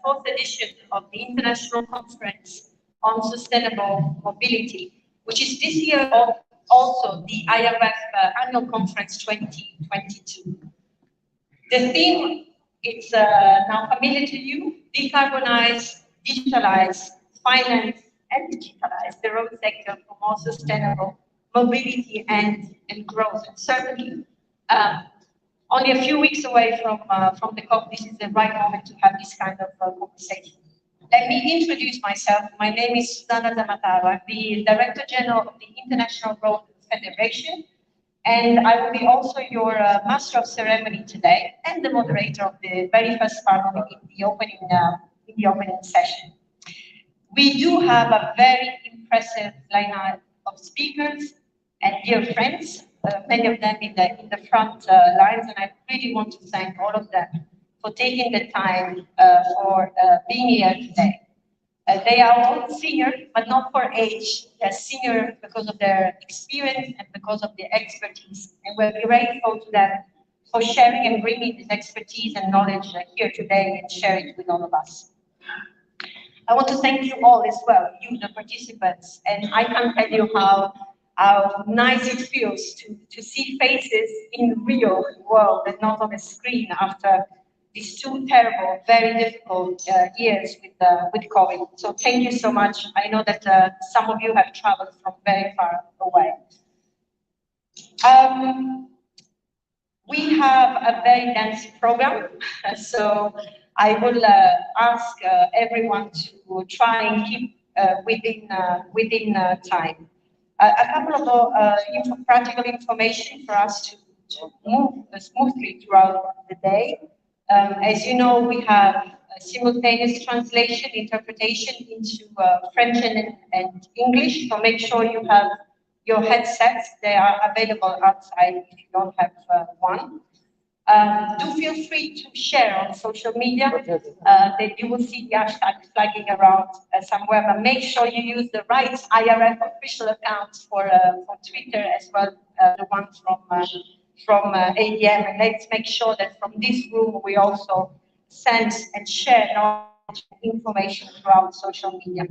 fourth edition of the International Conference on Sustainable Mobility, which is this year also the IRF Annual Conference 2022. The theme is now familiar to you: decarbonize, digitalize, finance, and digitalize the road sector for more sustainable mobility and growth. And certainly, only a few weeks away from the COP, this is the right moment to have this kind of conversation. Let me introduce myself. My name is Susana Zamataro. I'm the Director General of the International Road Federation, and I will be also your Master of Ceremony today and the moderator of the very first part in the opening session. We do have a very impressive lineup of speakers and dear friends, many of them in the front lines, and I really want to thank all of them for taking the time for being here today. They are all senior, but not for age. They're senior because of their experience and because of their expertise, and we're grateful to them for sharing and bringing this expertise and knowledge here today and share it with all of us. I want to thank you all as well, you, the participants, and I can't tell you how nice it feels to see faces in the real world and not on a screen after these two terrible, very difficult years with COVID. So thank you so much. I know that some of you have traveled from very far away. We have a very dense program, so I will ask everyone to try and keep within time. A couple of practical information for us to move smoothly throughout the day. As you know, we have simultaneous translation, interpretation into French and English, so make sure you have your headsets. They are available outside if you don't have one. Do feel free to share on social media. That you will see the hashtag flagging around somewhere, but make sure you use the right IRF official accounts for Twitter as well, the ones from ADM. And let's make sure that from this room we also send and share knowledge and information throughout social media.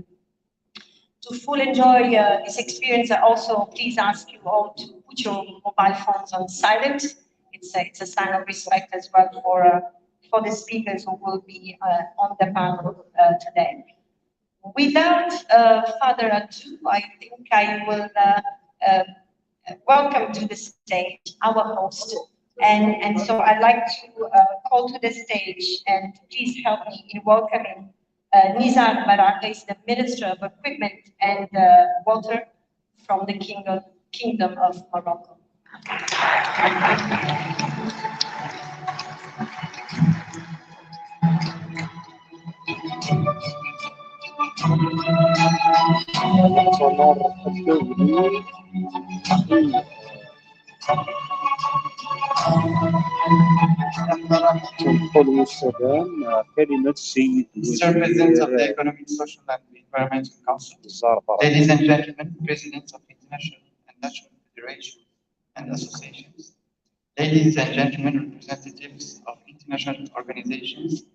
To fully enjoy this experience, I also please ask you all to put your mobile phones on silent. It's a sign of respect as well for the speakers who will be on the panel today. Without further ado, I think I will welcome to the stage our host. And so I'd like to call to the stage, and please help me in welcoming Nizar Baraka, is the Minister of Equipment and Water from the Kingdom of Morocco. المستدام كلمة السيد President of the Economic, Social and Environmental Council, ladies and gentlemen, presidents of international and national federations and associations, ladies and gentlemen, representatives of international organizations,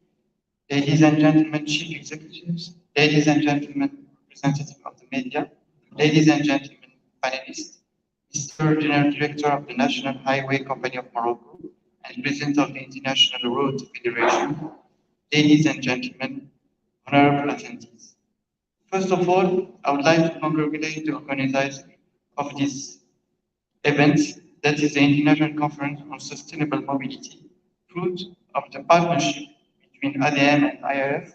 ladies and gentlemen, chief executives, ladies and gentlemen, representatives of the media, ladies and gentlemen, panelists, Mr. General Director of the National Highway Company of Morocco and President of the International Road Federation, ladies and gentlemen, honorable attendees. First of all, I would like to congratulate the organizers of this event, that is the International Conference on Sustainable Mobility, fruit of the partnership between ADM and IRF,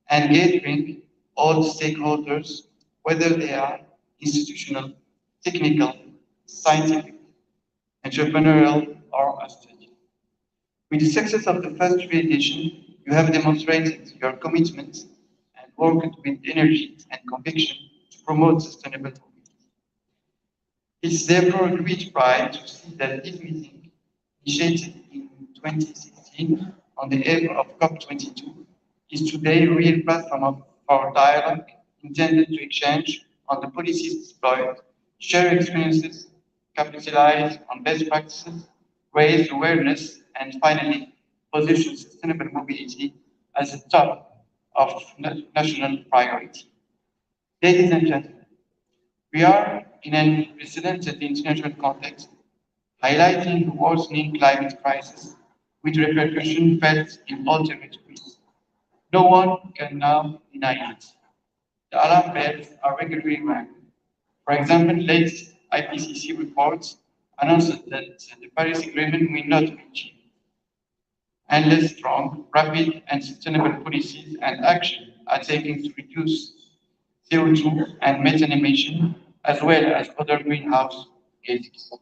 and gathering all stakeholders, whether they are institutional, technical, scientific, entrepreneurial, or strategic. With the success of the first three editions, you have demonstrated your commitment and worked with energy and conviction to promote sustainable mobility. It's therefore a great pride to see that this meeting, initiated in 2016 on the eve of COP22, is today a real platform of our dialogue intended to exchange on the policies deployed, share experiences, capitalize on best practices, raise awareness, and finally position sustainable mobility as a top of national priority. Ladies and gentlemen, we are in an unprecedented international context, highlighting the worsening climate crisis with repercussions felt in all territories. No one can now deny it. The alarm bells are regularly rang. For example, latest IPCC reports announced that the Paris Agreement will not be achieved, unless strong, rapid, and sustainable policies and action are taken to reduce CO2 and methane emission, as well as other greenhouse gases.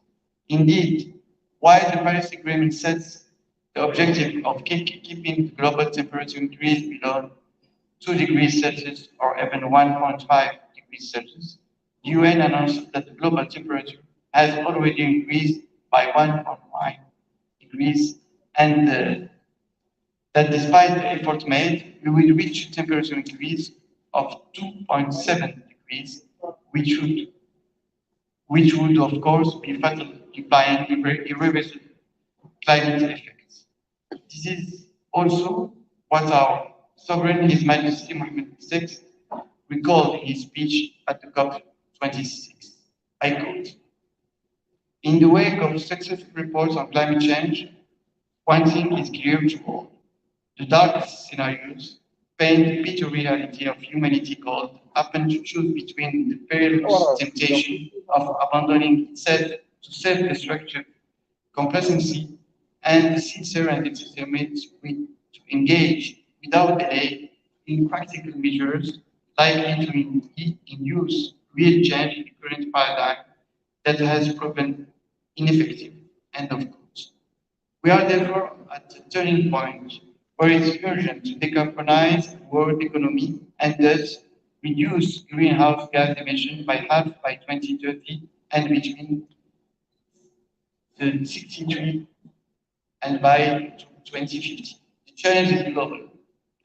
Indeed, while the Paris Agreement sets the objective of keeping the global temperature increase below 2 degrees Celsius or even 1.5 degrees Celsius, the UN announced that the global temperature has already increased by 1.1 degrees and that despite the effort made, we will reach a temperature increase of 2.7 degrees, which would of course be fatal, implying irreversible climate effects. This is also what our Sovereign His Majesty Mohammed VI recalled in his speech at the COP26. I quote, "In the wake of successive reports on climate change, one thing is clear to all. The darkest scenarios paint the bitter reality of humanity called upon to choose between the perilous temptation of abandoning itself to self-destructive complacency and the sincere and determined to engage without delay in practical measures likely to induce real change in the current paradigm that has proven ineffective." End of quote. We are therefore at a turning point where it is urgent to decarbonize the world economy and thus reduce greenhouse gas emissions by half by 2030 and between 63 and by 2050. The challenge is global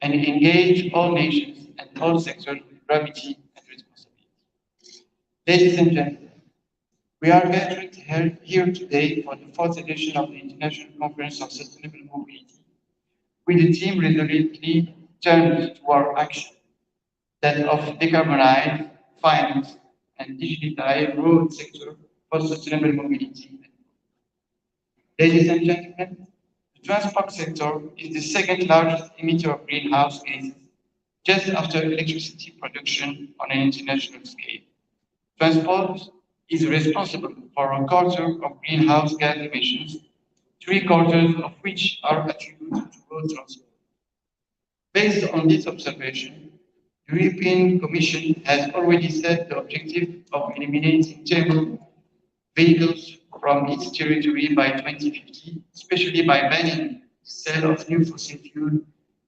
and engage all nations and all sectors with gravity and responsibility. Ladies and gentlemen, we are gathered here today for the fourth edition of the International Conference on Sustainable Mobility, with the theme resolutely turned toward action, that of decarbonize, finance, and digitize road sector for sustainable mobility. Ladies and gentlemen, the transport sector is the second largest emitter of greenhouse gases, just after electricity production on an international scale. Transport is responsible for a quarter of greenhouse gas emissions, 3/4 of which are attributed to road transport. Based on this observation, the European Commission has already set the objective of eliminating thermal vehicles from its territory by 2050, especially by banning the sale of new fossil fuel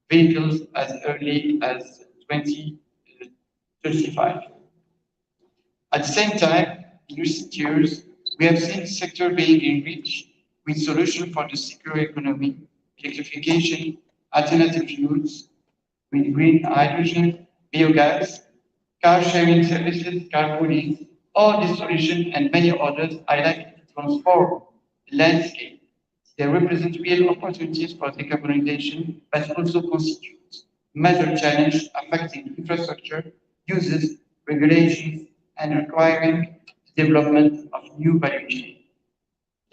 vehicles as early as 2035. At the same time, in recent years, we have seen the sector being enriched with solutions for the circular economy, electrification, alternative fuels, with green hydrogen, biogas, car sharing services, carpooling. All these solutions and many others are likely to transform the landscape. They represent real opportunities for decarbonization, but also constitute major challenges affecting infrastructure, uses, regulations, and requiring the development of new value chains.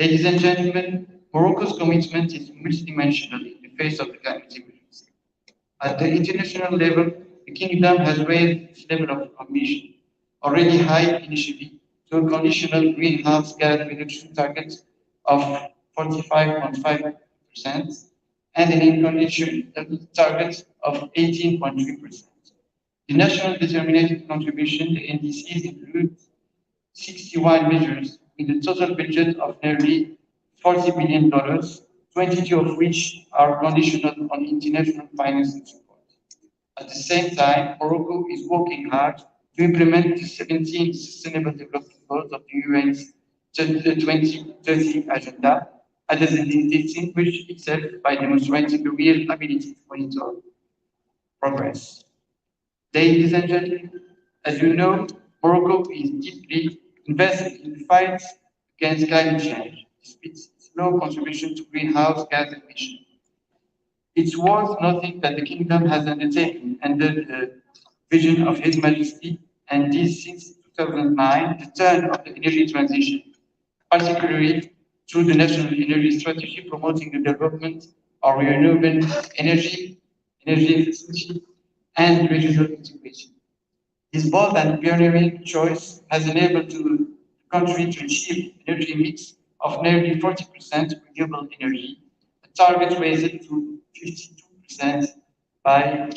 Ladies and gentlemen, Morocco's commitment is multidimensional in the face of the climate emergency. At the international level, the Kingdom has raised its level of ambition, already high initially, to a conditional greenhouse gas reduction target of 45.5% and an unconditional target of 18.3%. The national determined contribution, the NDCs, include 61 measures with a total budget of nearly $40 billion, 22 of which are conditional on international financing support. At the same time, Morocco is working hard to implement the 17 Sustainable Development Goals of the UN's 2030 agenda, and has distinguished itself by demonstrating a real ability to monitor progress. Ladies and gentlemen, as you know, Morocco is deeply invested in the fight against climate change, despite its low contribution to greenhouse gas emissions. It's worth noting that the Kingdom has undertaken under the vision of His Majesty, and this since 2009, the turn of the energy transition, particularly through the National Energy Strategy promoting the development of renewable energy efficiency, and regional integration. This bold and pioneering choice has enabled the country to achieve energy mix of nearly 40% renewable energy, a target raised to 52% by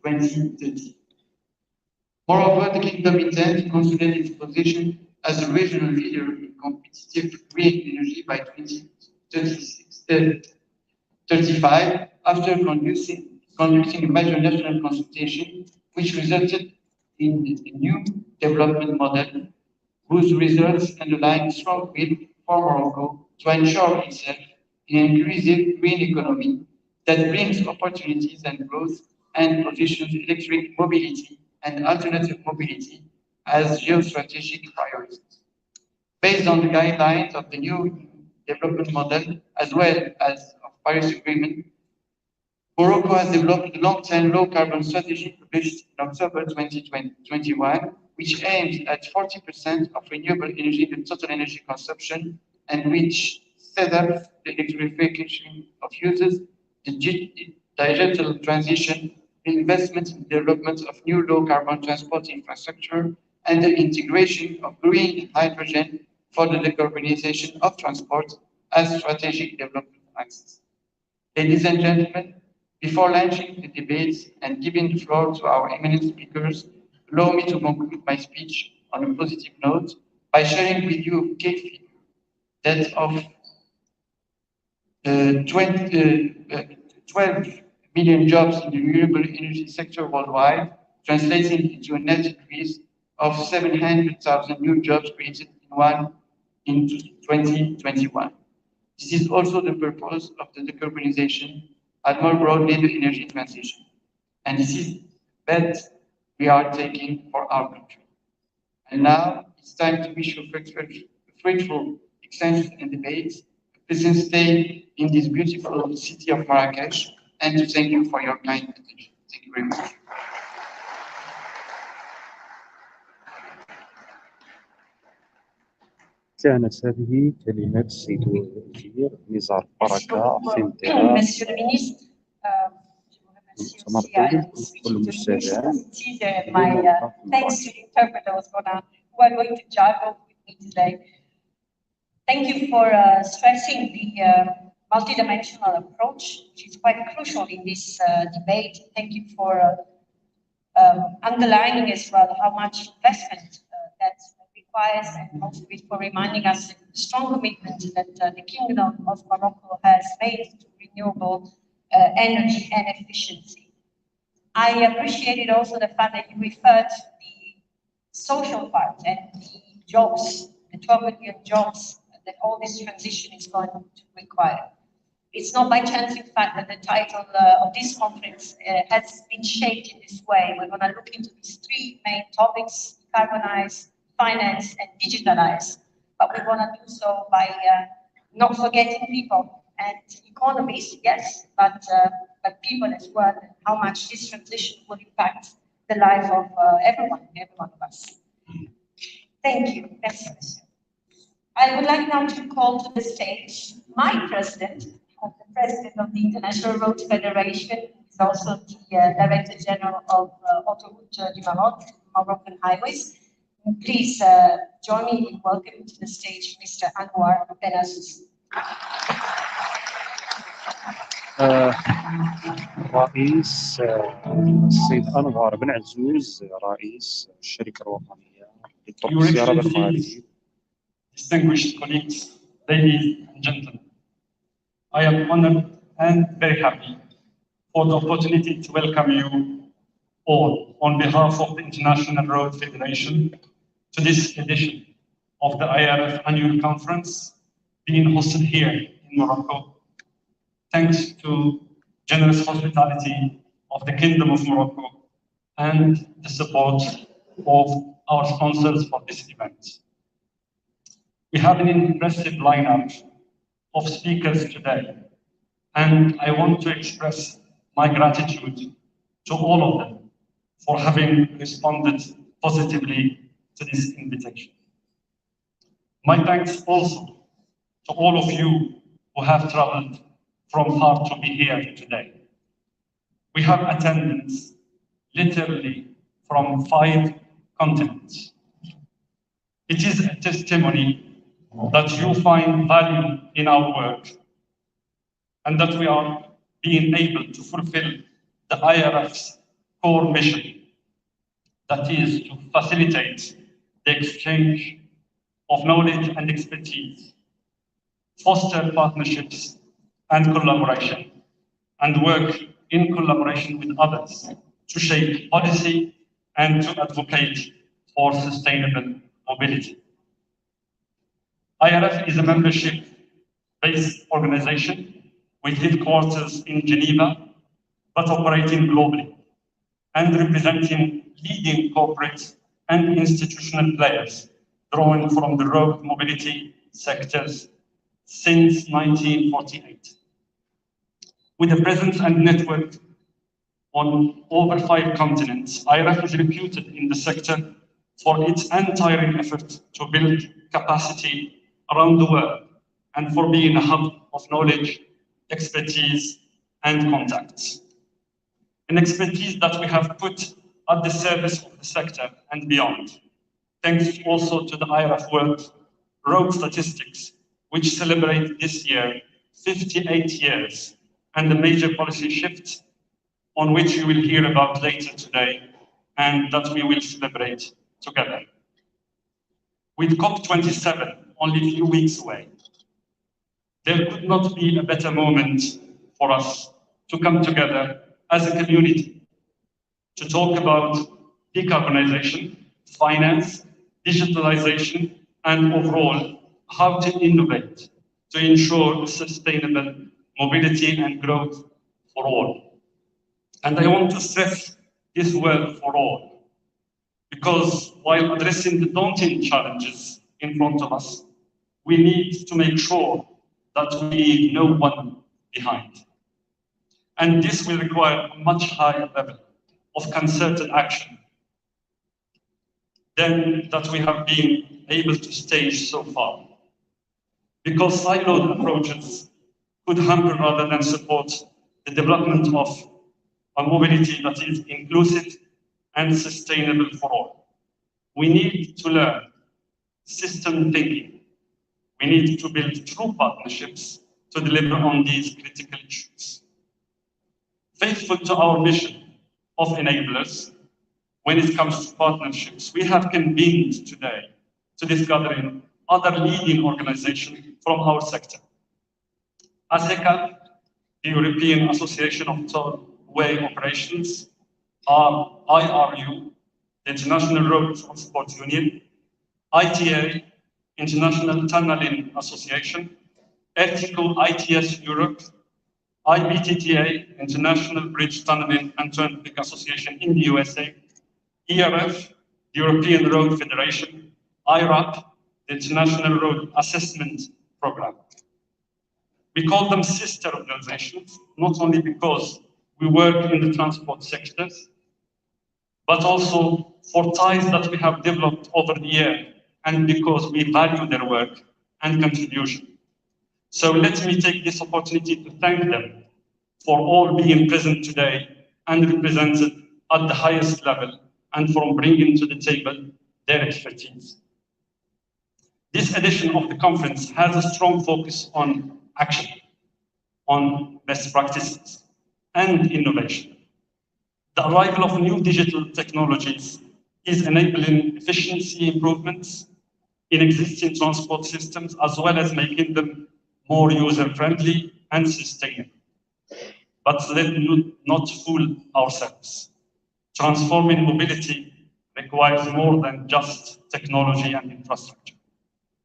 2030. Moreover, the Kingdom intends to consolidate its position as a regional leader in competitive green energy by 2035, after conducting a major national consultation, which resulted in a new development model, whose results underline strong will for Morocco to ensure itself in an inclusive green economy that brings opportunities and growth and positions electric mobility and alternative mobility as geostrategic priorities. Based on the guidelines of the new development model, as well as of Paris Agreement, Morocco has developed a long-term low-carbon strategy published in October 2021, which aims at 40% of renewable energy in total energy consumption, and which set up the electrification of users, the digital transition, the investment in development of new low-carbon transport infrastructure, and the integration of green hydrogen for the decarbonization of transport as strategic development axis. Ladies and gentlemen, before launching the debates and giving the floor to our eminent speakers, allow me to conclude my speech on a positive note by sharing with you a key figure that of 12 million jobs in the renewable energy sector worldwide, translating into a net increase of 700,000 new jobs created in 2021. This is also the purpose of the decarbonization and more broadly the energy transition. And this is the bet we are taking for our country. And now it's time to wish you fruitful exchanges and debates, a pleasant stay in this beautiful city of Marrakesh, and to thank you for your kind attention. Thank you very much. كانت هذه كلمات السيد الوزير نزار بركة في انطلاق المؤتمر الدولي للتنقل المستدام. Thanks to the interpreters who are going to juggle with me today. Thank you for stressing the multidimensional approach, which is quite crucial in this debate. Thank you for underlining as well how much investment that requires, and also for reminding us the strong commitment that the Kingdom of Morocco has made to renewable energy and efficiency. I appreciated also the fact that you referred to the social part and the jobs, the 12 million jobs that all this transition is going to require. It's not by chance, in fact, that the title of this conference has been shaped in this way. We're going to look into these three main topics: decarbonize, finance, and digitalize. But we want to do so by not forgetting people and economies, yes, but people as well, and how much this transition will impact the life of every one of us. Thank you. I would like now to call to the stage my president, the president of the International Road Federation, is also the Director General of Autoroute du Maroc, Moroccan Highways. Please join me in welcoming to the stage Mr. Anwar Ben-Aziz. رئيس السيد أنور بن عزوز رئيس الشركة الوطنية للطرق السيارة بالمغرب. Distinguished colleagues, ladies and gentlemen, I am honored and very happy for the opportunity to welcome you all on behalf of the International Road Federation to this edition of the IRF annual conference being hosted here in Morocco, thanks to generous hospitality of the Kingdom of Morocco and the support of our sponsors for this event. We have an impressive lineup of speakers today, and I want to express my gratitude to all of them for having responded positively to this invitation. My thanks also to all of you who have traveled from far to be here today. We have attendance literally from 5 continents. It is a testimony that you find value in our work and that we are being able to fulfill the IRF's core mission, that is to facilitate the exchange of knowledge and expertise, foster partnerships and collaboration, and work in collaboration with others to shape policy and to advocate for sustainable mobility. IRF is a membership-based organization with headquarters in Geneva, but operating globally and representing leading corporate and institutional players drawing from the road mobility sectors since 1948. With a presence and network on over 5 continents, IRF is reputed in the sector for its untiring effort to build capacity around the world and for being a hub of knowledge, expertise, and contacts. An expertise that we have put at the service of the sector and beyond, thanks also to the IRF World Road Statistics, which celebrate this year 58 years, and a major policy shift on which you will hear about later today and that we will celebrate together. With COP27 only a few weeks away, there could not be a better moment for us to come together as a community to talk about decarbonization, finance, digitalization, and overall how to innovate to ensure sustainable mobility and growth for all. And I want to stress this word "for all," because while addressing the daunting challenges in front of us, we need to make sure that we leave no one behind. And this will require a much higher level of concerted action than that we have been able to stage so far. Because siloed approaches could hamper rather than support the development of a mobility that is inclusive and sustainable for all. We need to learn system thinking. We need to build true partnerships to deliver on these critical issues. Faithful to our mission of enablers, when it comes to partnerships, we have convened today to this gathering other leading organizations from our sector. ASECA, the European Association of Tollway Operations, IRU, the International Road Transport Union, ITA, International Tunneling Association, Ertico ITS Europe, IBTTA, International Bridge Tunneling and Turnpike Association in the USA, ERF, the European Road Federation, IRAP, the International Road Assessment Program. We call them sister organizations, not only because we work in the transport sectors, but also for ties that we have developed over the year and because we value their work and contribution. So let me take this opportunity to thank them for all being present today and represented at the highest level and for bringing to the table their expertise. This edition of the conference has a strong focus on action, on best practices and innovation. The arrival of new digital technologies is enabling efficiency improvements in existing transport systems, as well as making them more user-friendly and sustainable. But let's not fool ourselves. Transforming mobility requires more than just technology and infrastructure.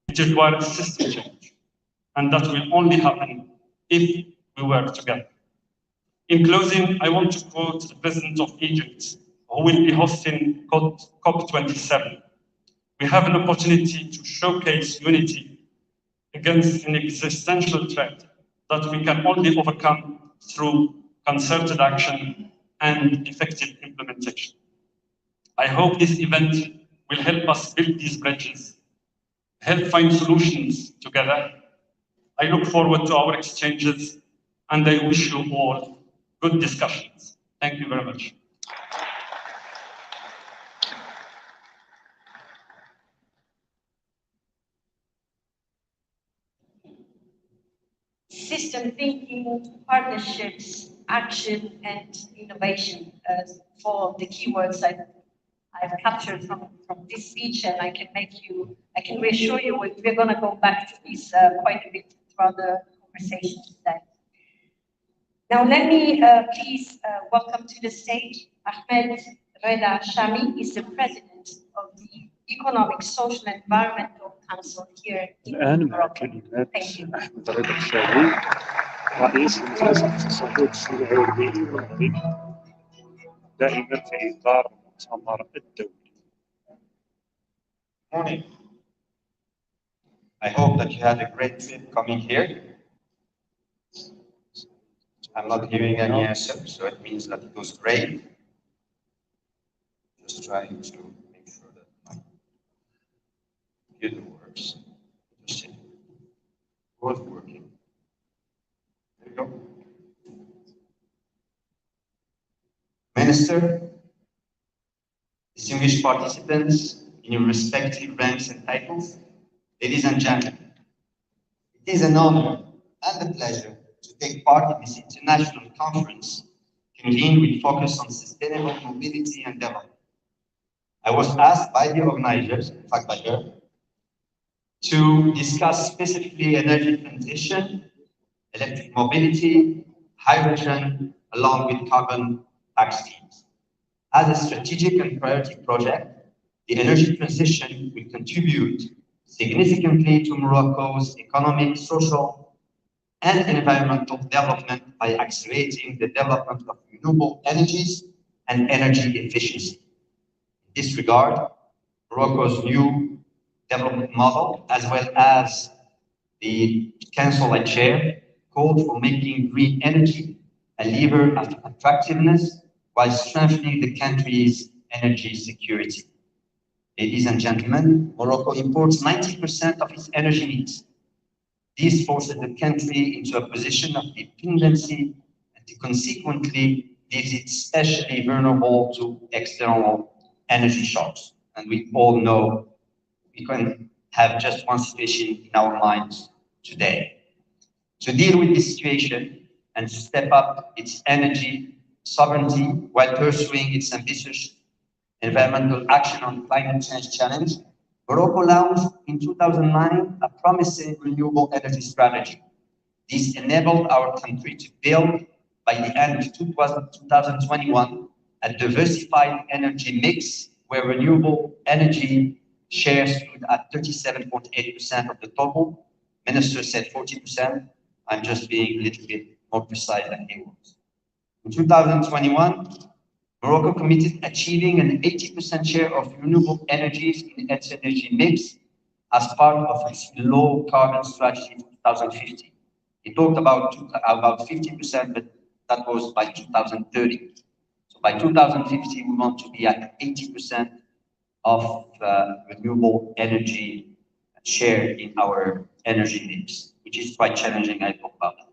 It requires system change, and that will only happen if we work together. In closing, I want to quote the President of Egypt, who will be hosting COP27. We have an opportunity to showcase unity against an existential threat that we can only overcome through concerted action, and effective implementation. I hope this event will help us build these bridges, help find solutions together. I look forward to our exchanges, and I wish you all good discussions. Thank you very much. System thinking, partnerships, action, and innovation for the keywords I've captured from this speech, and I can reassure you we're going to go back to this quite a bit throughout the conversation today. Now, let me please welcome to the stage Ahmed Reda Shami. Is the president of the Economic, Social, and Environmental Council here in الآن مع Morocco. كلمات Thank you. أحمد رضا الشاوي رئيس مجلس الاقتصادات الصناعي والبيئي المغربي دائما في إطار المؤتمر الدولي. Morning. I hope that you had a great trip coming here. I'm not hearing any answer, so it means that it was great. Just trying to make sure that my computer works. Just check. Was working. There you go. Minister, distinguished participants in your respective ranks and titles, ladies and gentlemen, it is an honor and a pleasure to take part in this international conference convened with focus on sustainable mobility and development. I was asked by the organizers, Mubashir, to discuss specifically energy transition, electric mobility, hydrogen, along with carbon tax schemes. As a strategic and priority project, the energy transition will contribute significantly to Morocco's economic, social, and environmental development by accelerating the development of renewable energies and energy efficiency. In this regard, Morocco's new development model, as well as the council I chair, called for making green energy a lever of attractiveness while strengthening the country's energy security. Ladies and gentlemen, Morocco imports 90% of its energy needs. This forces the country into a position of dependency and consequently leaves it especially vulnerable to external energy shocks. And we all know we can have just one situation in our minds today. To deal with this situation and step up its energy sovereignty while pursuing its ambitious environmental action on climate change challenge, Morocco launched in 2009 a promising renewable energy strategy. This enabled our country to build, by the end of 2021, a diversified energy mix where renewable energy share stood at 37.8% of the total. Minister said 40%. I'm just being a little bit more precise than he was. In 2021, Morocco committed achieving an 80% share of renewable energies in its energy mix as part of its low carbon strategy for 2050. He talked about 50%, but that was by 2030. So by 2050, we want to be at 80% of renewable energy share in our energy mix, which is quite challenging. I talk about that.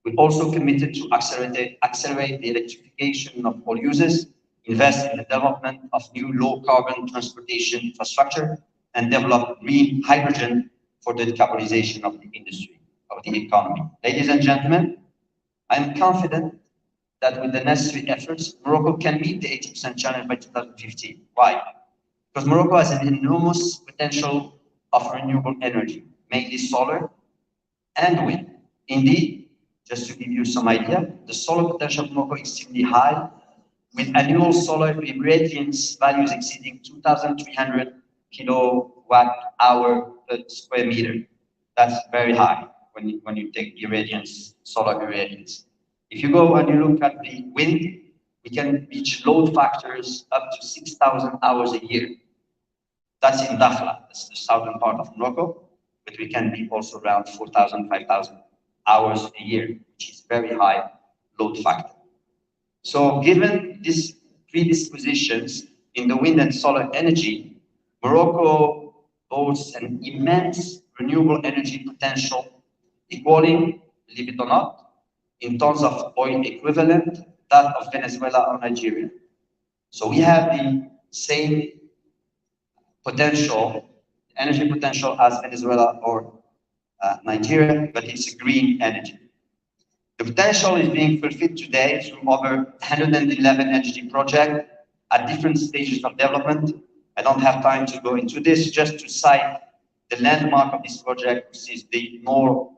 We also committed to accelerate the electrification of all users, invest in the development of new low-carbon transportation infrastructure, and develop green hydrogen for the decarbonization of the industry, of the economy. Ladies and gentlemen, I'm confident that with the necessary efforts, Morocco can meet the 80% challenge by 2050. Why? Because Morocco has an enormous potential of renewable energy, mainly solar and wind. Indeed, just to give you some idea, the solar potential of Morocco is extremely high, with annual solar irradiance values exceeding 2,300 kilowatt-hour per square meter. That's very high when you take irradiance, solar irradiance. If you go and you look at the wind, we can reach load factors up to 6,000 hours a year. That's in Dakhla, that's the southern part of Morocco, but we can be also around 4,000, 5,000 hours a year, which is very high load factor. So given these predispositions in the wind and solar energy, Morocco boasts an immense renewable energy potential equaling, believe it or not, in tons of oil equivalent, that of Venezuela or Nigeria. So we have the same potential, energy potential as Venezuela or Nigeria, but it's a green energy. The potential is being fulfilled today through over 111 energy projects at different stages of development. I don't have time to go into this, just to cite the landmark of this project, which is the Noor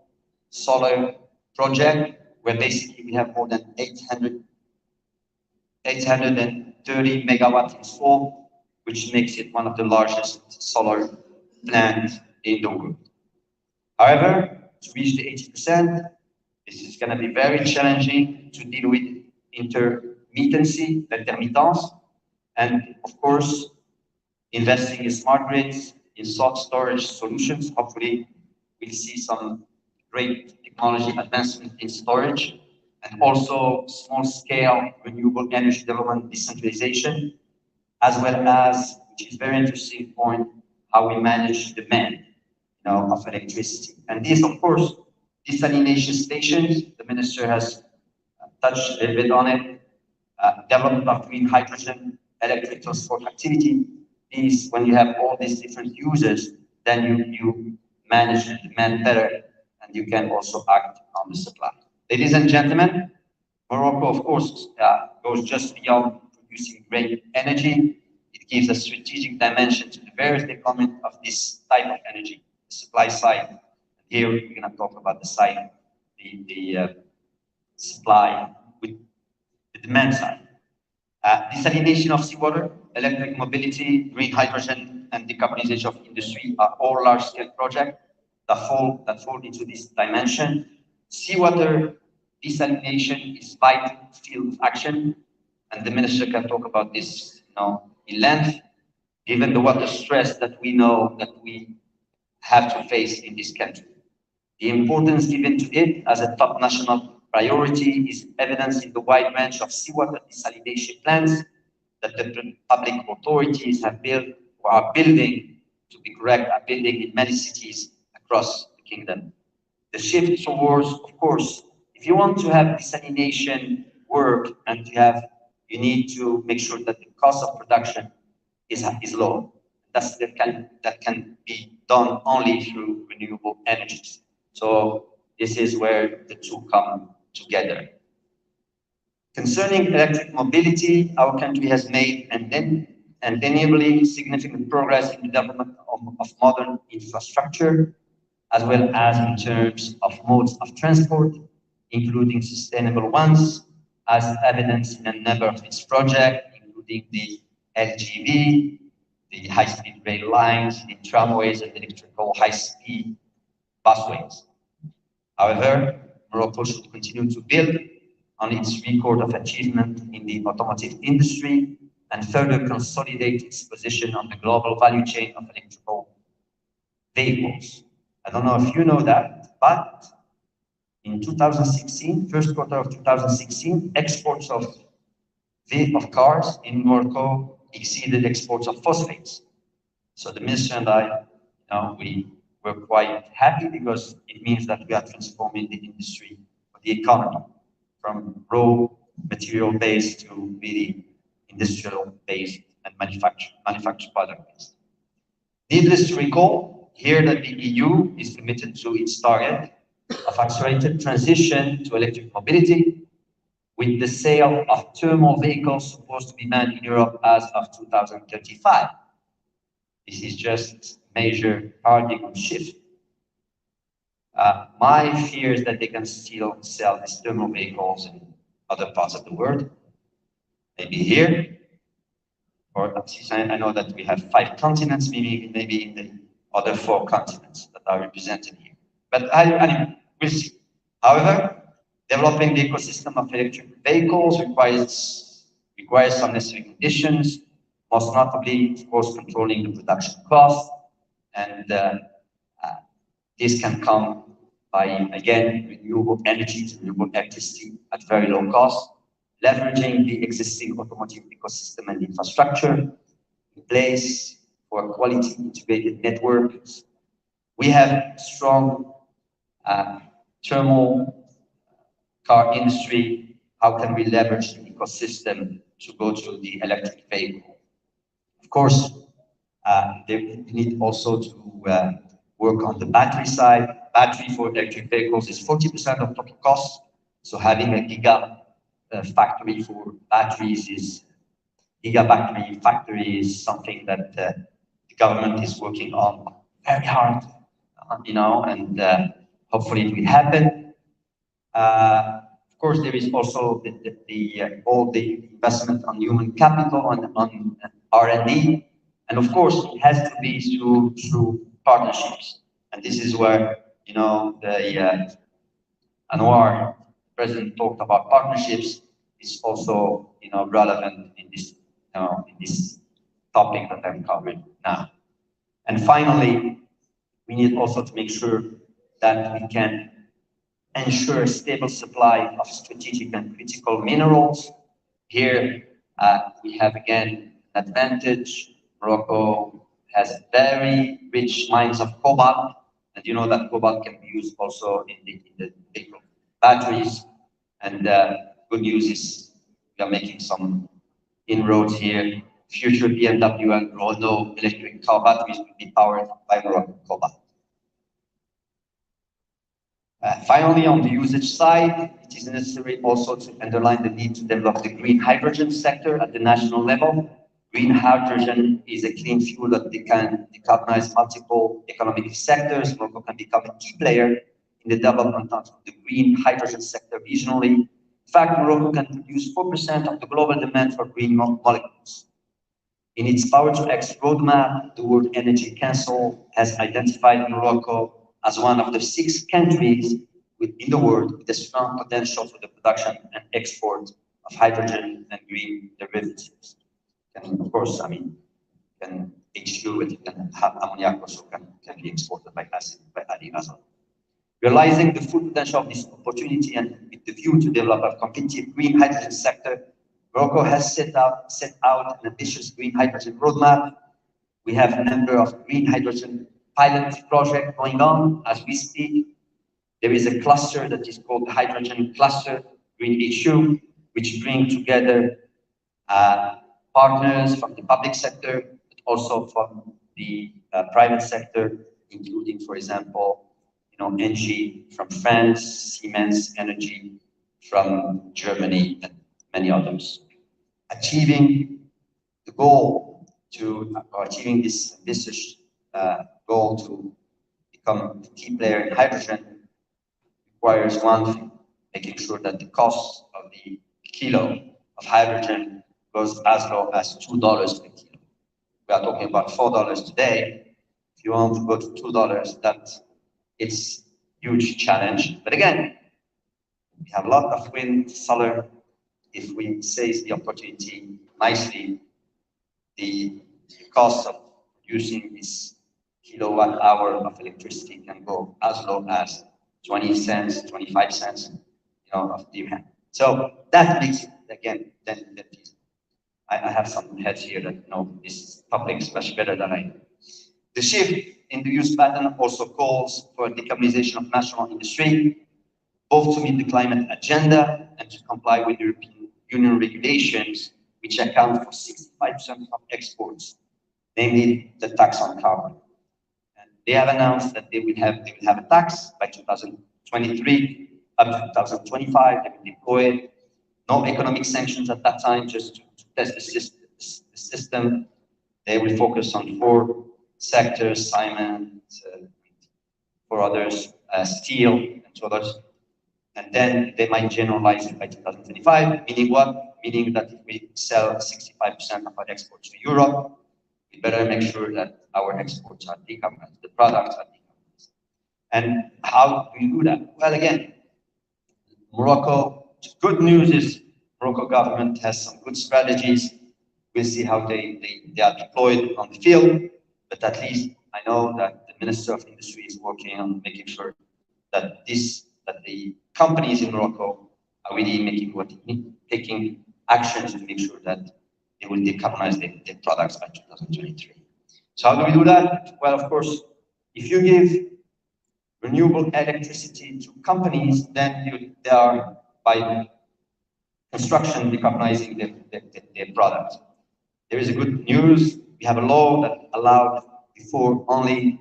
solar project, where basically we have more than 830 megawatts installed, which makes it one of the largest solar plants in the world. However, to reach the 80%, this is going to be very challenging to deal with intermittency, intermittence, and of course, investing in smart grids, in salt storage solutions. Hopefully, we'll see some great technology advancement in storage, and also small-scale renewable energy development, decentralization, as well as, which is very interesting point, how we manage demand, of electricity. And these, of course, desalination stations, the minister has touched a little bit on it, development of green hydrogen, electric transport activity. These, when you have all these different users, then you manage the demand better, and you can also act on the supply. Ladies and gentlemen, Morocco, of course, goes just beyond producing great energy. It gives a strategic dimension to the various deployment of this type of energy, the supply side. Here we're going to talk about the side, the supply with the demand side. Desalination of seawater, electric mobility, green hydrogen, and decarbonization of industry are all large-scale projects that fall into this dimension. Seawater desalination is vital field of action, and the minister can talk about this, in length, given the water stress that we know that we have to face in this country. The importance given to it as a top national priority is evidenced in the wide range of seawater desalination plants that the public authorities have built or are building, to be correct, are building in many cities across the kingdom. The shift towards, of course, if you want to have desalination work and you need to make sure that the cost of production is low. That can be done only through renewable energies. So this is where the two come together. Concerning electric mobility, our country has made undeniably significant progress in the development of modern infrastructure, as well as in terms of modes of transport, including sustainable ones, as evidenced in a number of its projects, including the LGV, the high-speed rail lines, the tramways, and electrical high-speed busways. However, Morocco should continue to build on its record of achievement in the automotive industry and further consolidate its position on the global value chain of electrical vehicles. I don't know if you know that, but in 2016, first quarter of 2016, exports of cars in Morocco exceeded exports of phosphates. So the minister and I, we were quite happy because it means that we are transforming the industry or the economy from raw material based to really industrial based and manufactured product based. Needless to recall here that the EU is committed to its target of accelerated transition to electric mobility, with the sale of thermal vehicles supposed to be banned in Europe as of 2035. This is just a major paradigm shift. My fear is that they can still sell these thermal vehicles in other parts of the world, maybe here, or I know that we have 5 continents, maybe in the other 4 continents that are represented here. But anyway, we'll see. However, developing the ecosystem of electric vehicles requires some necessary conditions, most notably, of course, controlling the production cost, and this can come by, again, renewable energy, renewable electricity at very low cost, leveraging the existing automotive ecosystem and infrastructure in place for quality integrated networks. We have strong thermal car industry. How can we leverage the ecosystem to go to the electric vehicle? Of course, we need also to work on the battery side. Battery for electric vehicles is 40% of total cost. So having a giga factory for batteries is gigabactory factory is something that the government is working on very hard, and hopefully it will happen. Of course, there is also all the investment on human capital, on R&D, and of course it has to be through partnerships. And this is where the Anwar, President, talked about partnerships. Is also relevant in this topic that I'm covering now. And finally, we need also to make sure that we can ensure a stable supply of strategic and critical minerals. Here we have again an advantage. Morocco has very rich mines of cobalt, and you know that cobalt can be used also in the vehicle batteries. And good news is we are making some inroads here. Future BMW and Renault electric car batteries will be powered by Moroccan cobalt. Finally, on the usage side, it is necessary also to underline the need to develop the green hydrogen sector at the national level. Green hydrogen is a clean fuel that can decarbonize multiple economic sectors. Morocco can become a key player in the development of the green hydrogen sector regionally. In fact, Morocco can produce 4% of the global demand for green molecules. In its Power to X roadmap, the World Energy Council has identified Morocco as one of the 6 countries in the world with a strong potential for the production and export of hydrogen and green derivatives. And of course, can HQ, it can have ammonia also can be exported by adding azote. Realizing the full potential of this opportunity and with the view to develop a competitive green hydrogen sector, Morocco has set out an ambitious green hydrogen roadmap. We have a number of green hydrogen pilot projects going on as we speak. There is a cluster that is called the Hydrogen Cluster, Green HQ, which brings together partners from the public sector, but also from the private sector, including, for example, Engie from France, Siemens Energy from Germany, and many others. Achieving the goal or achieving this ambitious goal to become a key player in hydrogen requires one thing, making sure that the cost of the kilo of hydrogen goes as low as $2 per kilo. We are talking about $4 today. If you want to go to $2, it's a huge challenge. But again, we have a lot of wind, solar. If we seize the opportunity nicely, the cost of producing this kilowatt hour of electricity can go as low as 20 cents, 25 cents, of demand. So that makes it, again, then I have some heads here that know this topic much better than I do. The shift in the use pattern also calls for a decarbonization of national industry, both to meet the climate agenda and to comply with European Union regulations, which account for 65% of exports, namely the tax on carbon. And they have announced that they will have a tax by 2023 up to 2025. They will deploy it. No economic sanctions at that time, just to test the system. They will focus on 4 sectors, cement, 4 others, steel, and 2 others. And then they might generalize it by 2025, meaning what? Meaning that if we sell 65% of our exports to Europe, we better make sure that our exports are decarbonized, the products are decarbonized. And how do you do that? Well, again, Morocco, good news is Morocco government has some good strategies. We'll see how they are deployed on the field, but at least I know that the Minister of Industry is working on making sure that the companies in Morocco are really making taking actions to make sure that they will decarbonize their products by 2023. So how do we do that? Well, of course, if you give renewable electricity to companies, then they are by construction decarbonizing their product. There is a good news. We have a law that allowed before only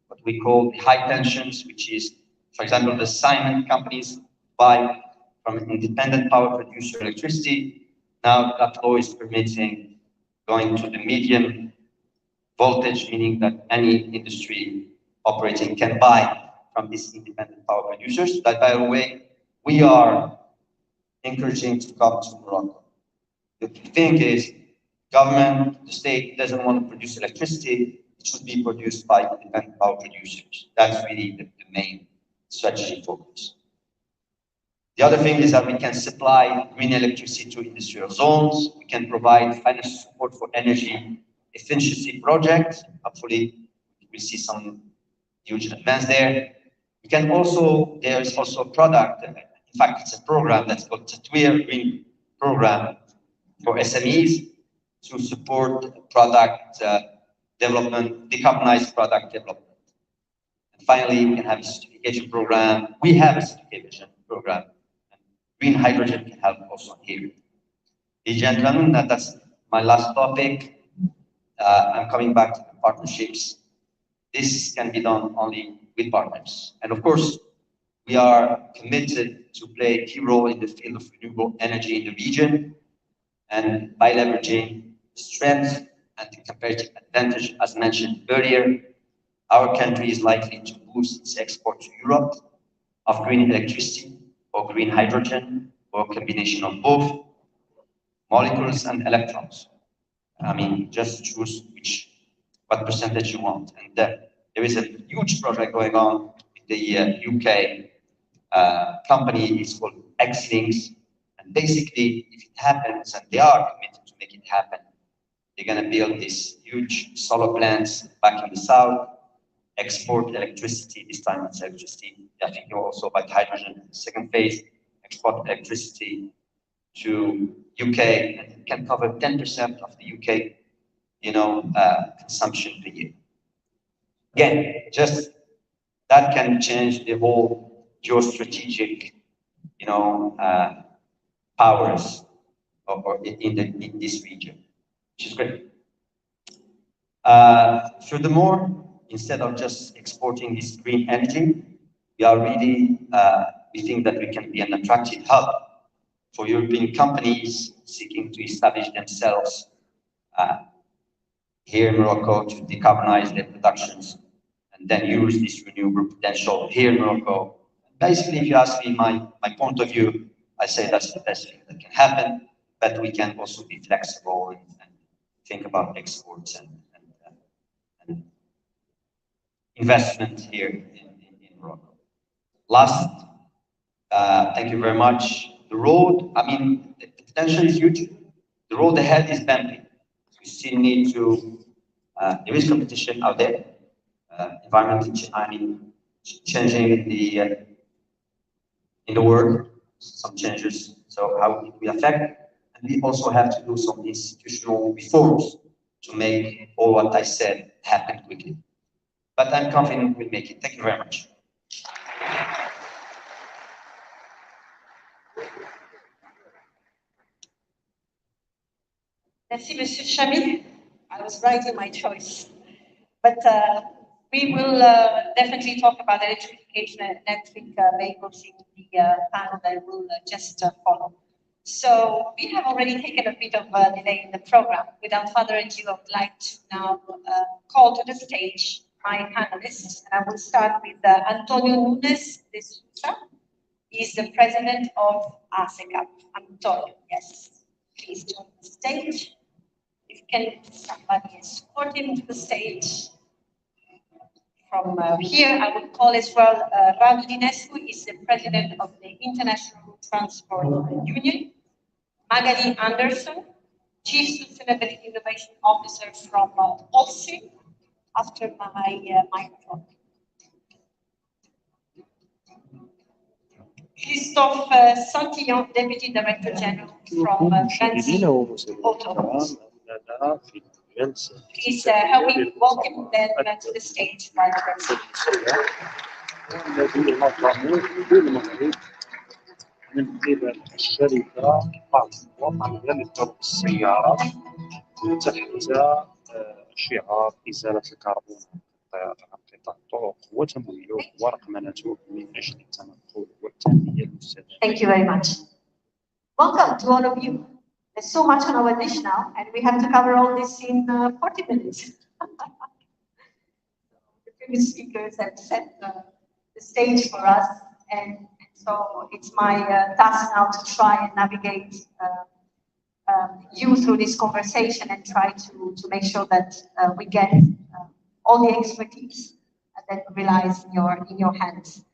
what we call the high tensions, which is, for example, the cement companies buy from an independent power producer electricity. Now that law is permitting going to the medium voltage, meaning that any industry operating can buy from these independent power producers. That, by the way, we are encouraging to come to Morocco. The thing is, government, the state doesn't want to produce electricity. It should be produced by independent power producers. That's really the main strategy focus. The other thing is that we can supply green electricity to industrial zones. We can provide financial support for energy efficiency projects. Hopefully, we see some huge advance there. We can also, there is also a product, in fact, it's a program that's called the Tatweer Green Program for SMEs to support product development, decarbonized product development. And finally, we can have a certification program. We have a certification program. And green hydrogen can help also here. Ladies and gentlemen, that's my last topic. I'm coming back to the partnerships. This can be done only with partners. And of course, we are committed to play a key role in the field of renewable energy in the region. And by leveraging strength and the comparative advantage, as mentioned earlier, our country is likely to boost its export to Europe of green electricity or green hydrogen or a combination of both molecules and electrons. I mean, just choose what percentage you want. And there is a huge project going on with the UK company. It's called X-Links. And basically, if it happens, and they are committed to make it happen, they're going to build these huge solar plants back in the south, export electricity. This time it's electricity. I think also by hydrogen. The second phase, export electricity to UK, and it can cover 10% of the UK, consumption per year. Again, just that can change the whole geostrategic, powers in this region, which is great. Furthermore, instead of just exporting this green energy, we are really, we think that we can be an attractive hub for European companies seeking to establish themselves here in Morocco to decarbonize their productions and then use this renewable potential here in Morocco. Basically, if you ask me my point of view, I say that's the best thing that can happen, but we can also be flexible and think about exports and investment here in Morocco. Last, thank you very much. The road, I mean, the potential is huge. The road ahead is bumpy. We still need to, there is competition out there. Environment, changing in the world, some changes. So how it will affect? And we also have to do some institutional reforms to make all what I said happen quickly. But I'm confident we'll make it. Thank you very much. Merci, Monsieur Chamil. I was right in my choice. But we will definitely talk about electrification and electric vehicles in the panel that will just follow. So we have already taken a bit of a delay in the program. Without further ado, I would like to now call to the stage my panelists. And I will start with Antonio Nunes de Sousa. He's the president of ASECAP. Antonio, yes, please join the stage. If somebody escort him to the stage. From here, I would call as well Radu Dinescu, is the president of the International Transport Union. Magali Anderson, Chief Sustainability Innovation Officer from Olsi, after my microphone. Christophe Santillon, Deputy Director General from Vinci Automobiles. Please help me welcome them to the stage. الذي ينظم بالمغرب من قبل الشركة الوطنية للطرق السيارة تحت شعار إزالة الكربون عن قطاع الطرق وتمويله ورقمنته من أجل التنقل والتنمية المستدامة. Thank you very much. Welcome to all of you. There's so much on our dish now, and we have to cover all this in 40 minutes. The previous speakers have set the stage for us, and so it's my task now to try and navigate you through this conversation and try to make sure that we get all the expertise that relies in your hands.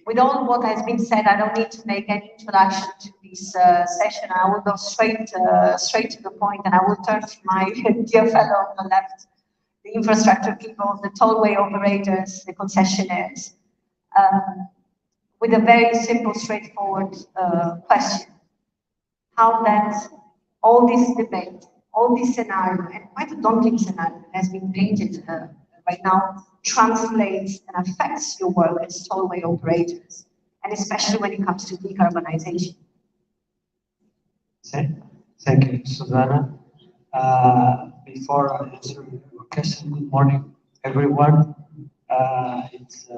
With all what has been said, I don't need to make any introduction to this session. I will go straight to the point, and I will turn to my dear fellow on the left, the infrastructure people, the tollway operators, the concessionaires, with a very simple, straightforward question. How that all this debate, all this scenario, and quite a daunting scenario has been painted right now, translates and affects your work as tollway operators, and especially when it comes to decarbonization. Thank you, Susanna. Before I answer your question, good morning, everyone. It's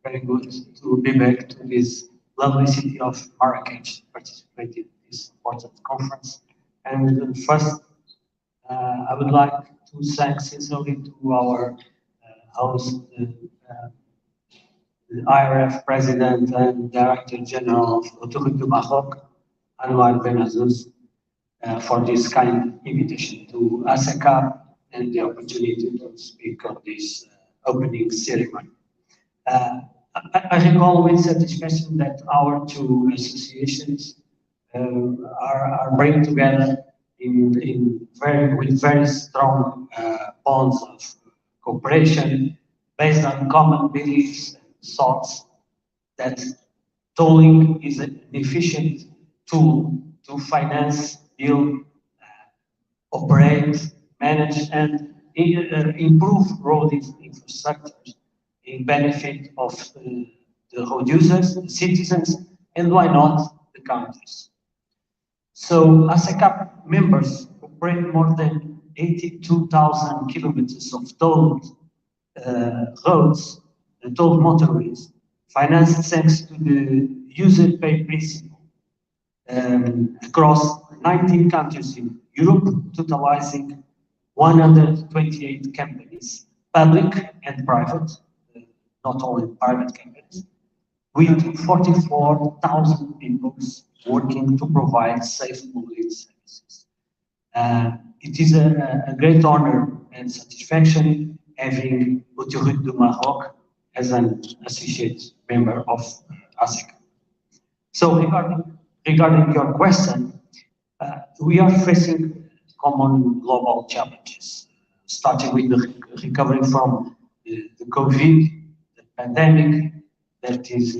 very good to be back to this lovely city of Marrakech, participating in this important conference. And first, I would like to thank sincerely to our host, the IRF President and Director General of Autoroute du Maroc, Anwar Ben Azouz, for this kind invitation to ASECAP and the opportunity to speak on this opening ceremony. I recall with satisfaction that our two associations are bringing together with very strong bonds of cooperation based on common beliefs and thoughts that tolling is an efficient tool to finance, build, operate, manage, and improve road infrastructure in benefit of the road users, the citizens, and why not the countries. So ASECAP members operate more than 82,000 kilometers of tolled roads and tolled motorways, financed thanks to the user pay principle across 19 countries in Europe, totalizing 128 companies, public and private, not only private companies, with 44,000 people working to provide safe mobility services. It is a great honor and satisfaction having Autoroute du Maroc as an associate member of ASECAP. So regarding your question, we are facing common global challenges, starting with the recovery from the COVID, the pandemic that is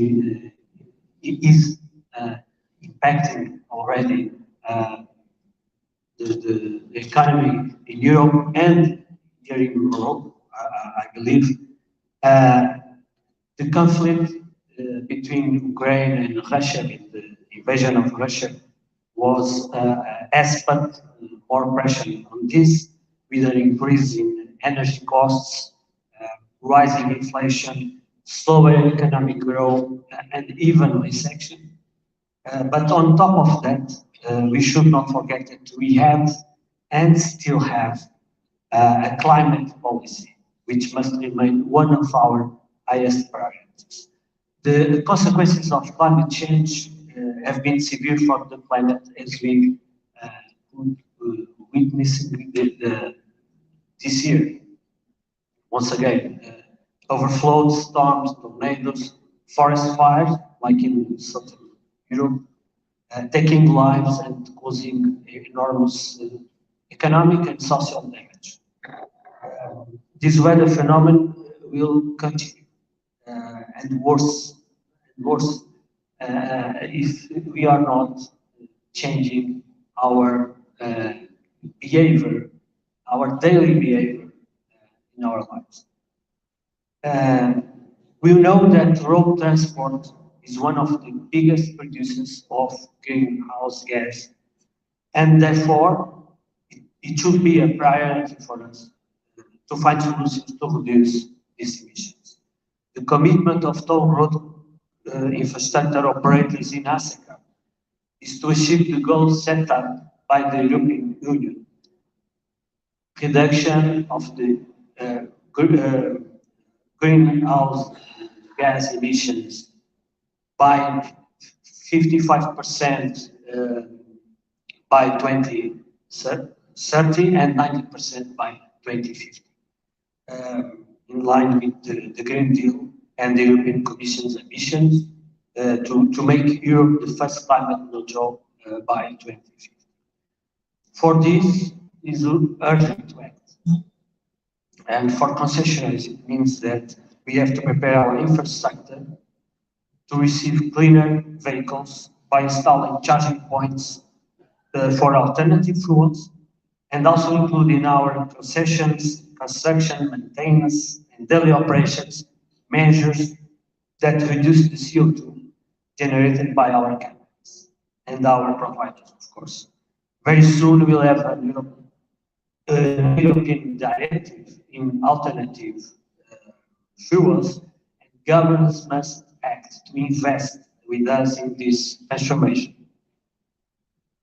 impacting already the economy in Europe and here in the world, I believe. The conflict between Ukraine and Russia, the invasion of Russia, has put more pressure on this, with an increase in energy costs, rising inflation, slower economic growth, and even recession. But on top of that, we should not forget that we have and still have a climate policy, which must remain one of our highest priorities. The consequences of climate change have been severe for the planet, as we witnessing this year. Once again, overflowed storms, tornadoes, forest fires, like in Southern Europe, taking lives and causing enormous economic and social damage. This weather phenomenon will continue and worse if we are not changing our behavior, our daily behavior in our lives. We know that road transport is one of the biggest producers of greenhouse gas, and therefore it should be a priority for us to find solutions to reduce these emissions. The commitment of toll road infrastructure operators in Africa is to achieve the goals set up by the European Union. Reduction of the greenhouse gas emissions by 55% by 2030 and 90% by 2050, in line with the Green Deal and the European Commission's ambitions to make Europe the first climate neutral by 2050. For this, it is urgent to act. And for concessionaires, it means that we have to prepare our infrastructure to receive cleaner vehicles by installing charging points for alternative fuels, and also include in our concessions, construction, maintenance, and daily operations measures that reduce the CO2 generated by our companies and our providers, of course. Very soon we'll have a European directive in alternative fuels, and governments must act to invest with us in this transformation.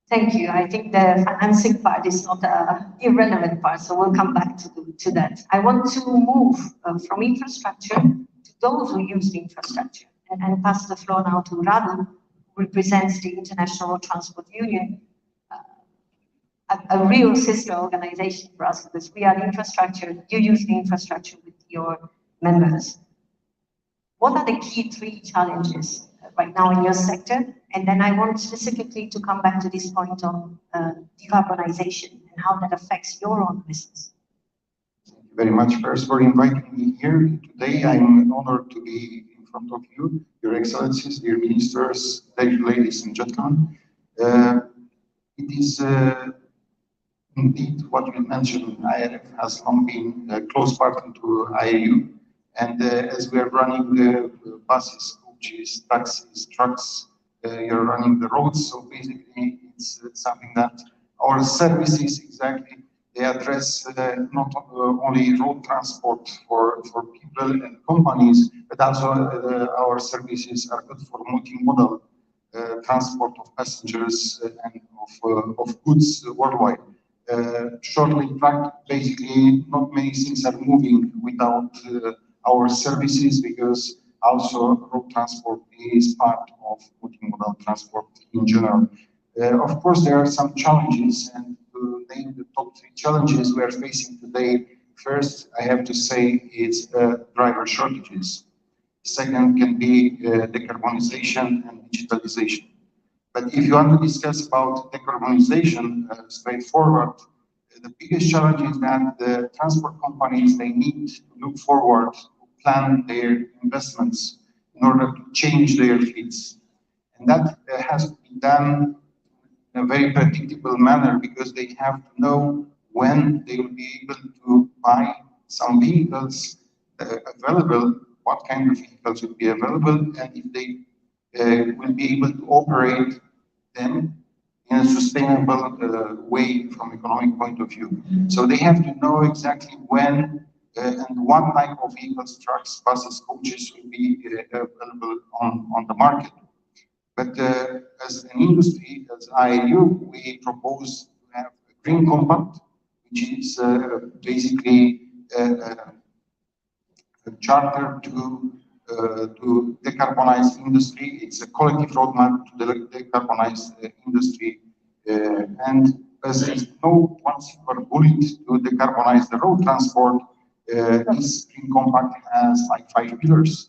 Thank you. I think the financing part is not an irrelevant part, so we'll come back to that. I want to move from infrastructure to those who use the infrastructure, and pass the floor now to Radu, who represents the International Transport Union, a real sister organization for us, because we are the infrastructure, you use the infrastructure with your members. What are the key three challenges right now in your sector? And then I want specifically to come back to this point on decarbonization and how that affects your own business. Thank you very much first for inviting me here today. I'm honored to be in front of you, Your Excellencies, dear ministers, ladies and gentlemen. It is indeed what you mentioned. IRF has long been a close partner to IAU, and as we are running the buses, coaches, taxis, trucks, you're running the roads. So basically, it's something that our services exactly, they address not only road transport for people and companies, but also our services are good for multimodal transport of passengers and of goods worldwide. Shortly, basically, not many things are moving without our services, because also road transport is part of multimodal transport in general. Of course, there are some challenges, and to name the top three challenges we are facing today, first, I have to say it's driver shortages. Second can be decarbonization and digitalization. But if you want to discuss about decarbonization straightforward, the biggest challenge is that the transport companies, they need to look forward, to plan their investments in order to change their fleets. And that has to be done in a very predictable manner, because they have to know when they will be able to buy some vehicles available, what kind of vehicles will be available, and if they will be able to operate them in a sustainable way from economic point of view. So they have to know exactly when and what type of vehicles, trucks, buses, coaches will be available on the market. But as an industry, as IAU, we propose to have a green compact, which is basically a charter to decarbonize industry. It's a collective roadmap to decarbonize the industry. And as there's no one silver bullet to decarbonize the road transport, this green compact has like 5 pillars.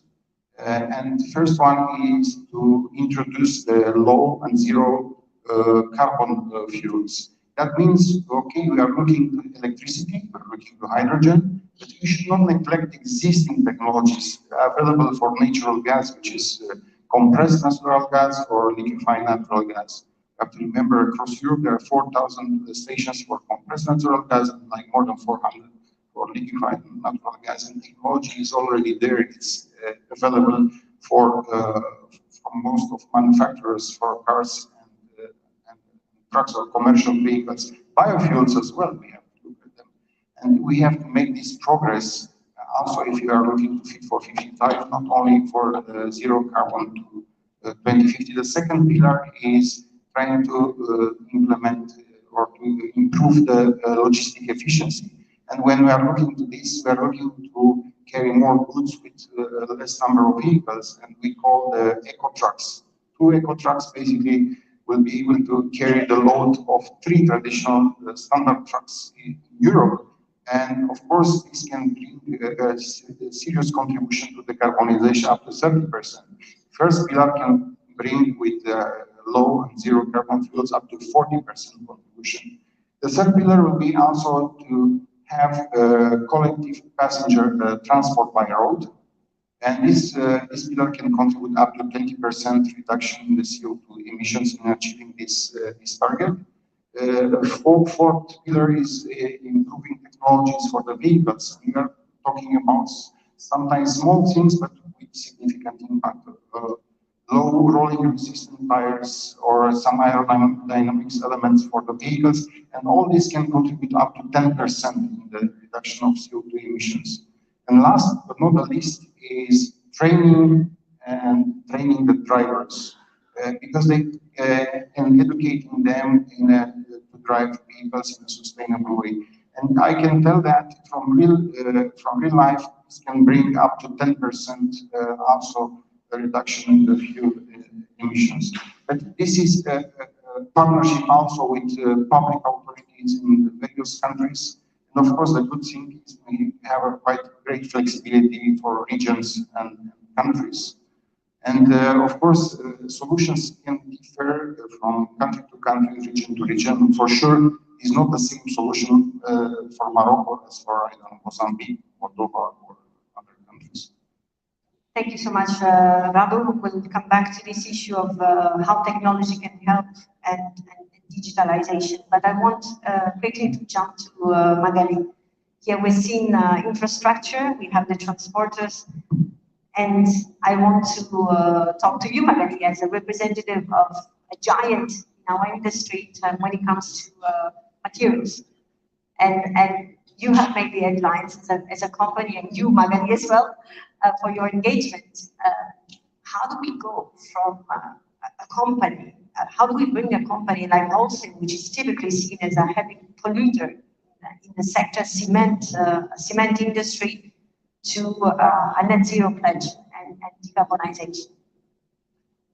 And the first one is to introduce the low and zero carbon fuels. That means, okay, we are looking to electricity, we're looking to hydrogen, but we should not neglect existing technologies available for natural gas, which is compressed natural gas or liquefied natural gas. You have to remember, across Europe, there are 4,000 stations for compressed natural gas and like more than 400 for liquefied natural gas. And technology is already there. It's available for most of manufacturers for cars and trucks or commercial vehicles. Biofuels as well, we have to look at them. And we have to make this progress also if you are looking to Fit for 55, not only for zero carbon to 2050. The second pillar is trying to implement or to improve the logistic efficiency. And when we are looking to this, we are looking to carry more goods with less number of vehicles, and we call the eco trucks. 2 eco trucks basically will be able to carry the load of 3 traditional standard trucks in Europe. And of course, this can bring a serious contribution to decarbonization up to 30%. First pillar can bring with low and zero carbon fuels up to 40% contribution. The third pillar will be also to have collective passenger transport by road. And this pillar can contribute up to 20% reduction in the CO2 emissions in achieving this target. The fourth pillar is improving technologies for the vehicles. We are talking about sometimes small things, but with significant impact. Low rolling resistant tires or some aerodynamics elements for the vehicles, and all this can contribute up to 10% in the reduction of CO2 emissions. And last but not the least is training the drivers, because they and educating them to drive vehicles in a sustainable way. And I can tell that from real life, this can bring up to 10% also the reduction in the fuel emissions. But this is a partnership also with public authorities in various countries. And of course, the good thing is we have a quite great flexibility for regions and countries. And of course, solutions can differ from country to country, region to region. For sure, it's not the same solution for Morocco as for Mozambique, Moldova, or other countries. Thank you so much, Radu. We'll come back to this issue of how technology can help and digitalization. But I want quickly to jump to Magali. Here we've seen infrastructure, we have the transporters, and I want to talk to you, Magali, as a representative of a giant in our industry when it comes to materials. And you have made the headlines as a company, and you, Magali, as well, for your engagement. How do we go from a company, how do we bring a company like Holcim, which is typically seen as a heavy polluter in the sector cement industry, to a net zero pledge and decarbonization?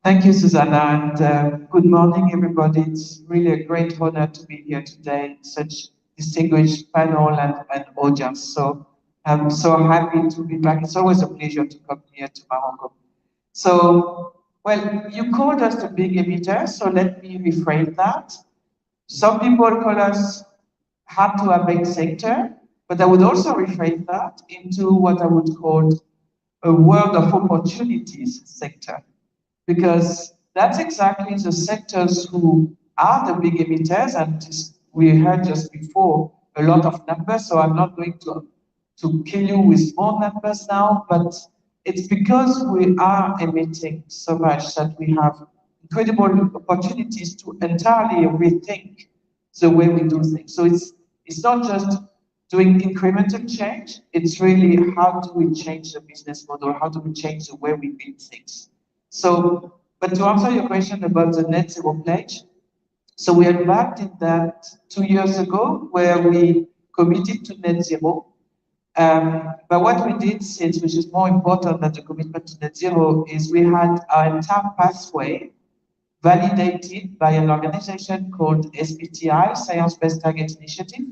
Thank you, Susanna, and good morning, everybody. It's really a great honor to be here today in such distinguished panel and audience. So I'm so happy to be back. It's always a pleasure to come here to Morocco. So, well, you called us the big emitter, so let me rephrase that. Some people call us hard to abate sector, but I would also rephrase that into what I would call a world of opportunities sector, because that's exactly the sectors who are the big emitters, and we heard just before a lot of numbers, so I'm not going to kill you with more numbers now, but it's because we are emitting so much that we have incredible opportunities to entirely rethink the way we do things. So it's not just doing incremental change, it's really how do we change the business model, how do we change the way we build things. So, but to answer your question about the net zero pledge, so we embarked in that 2 years ago where we committed to net zero. But what we did since, which is more important than the commitment to net zero, is we had our entire pathway validated by an organization called SBTI, Science Based Targets Initiative,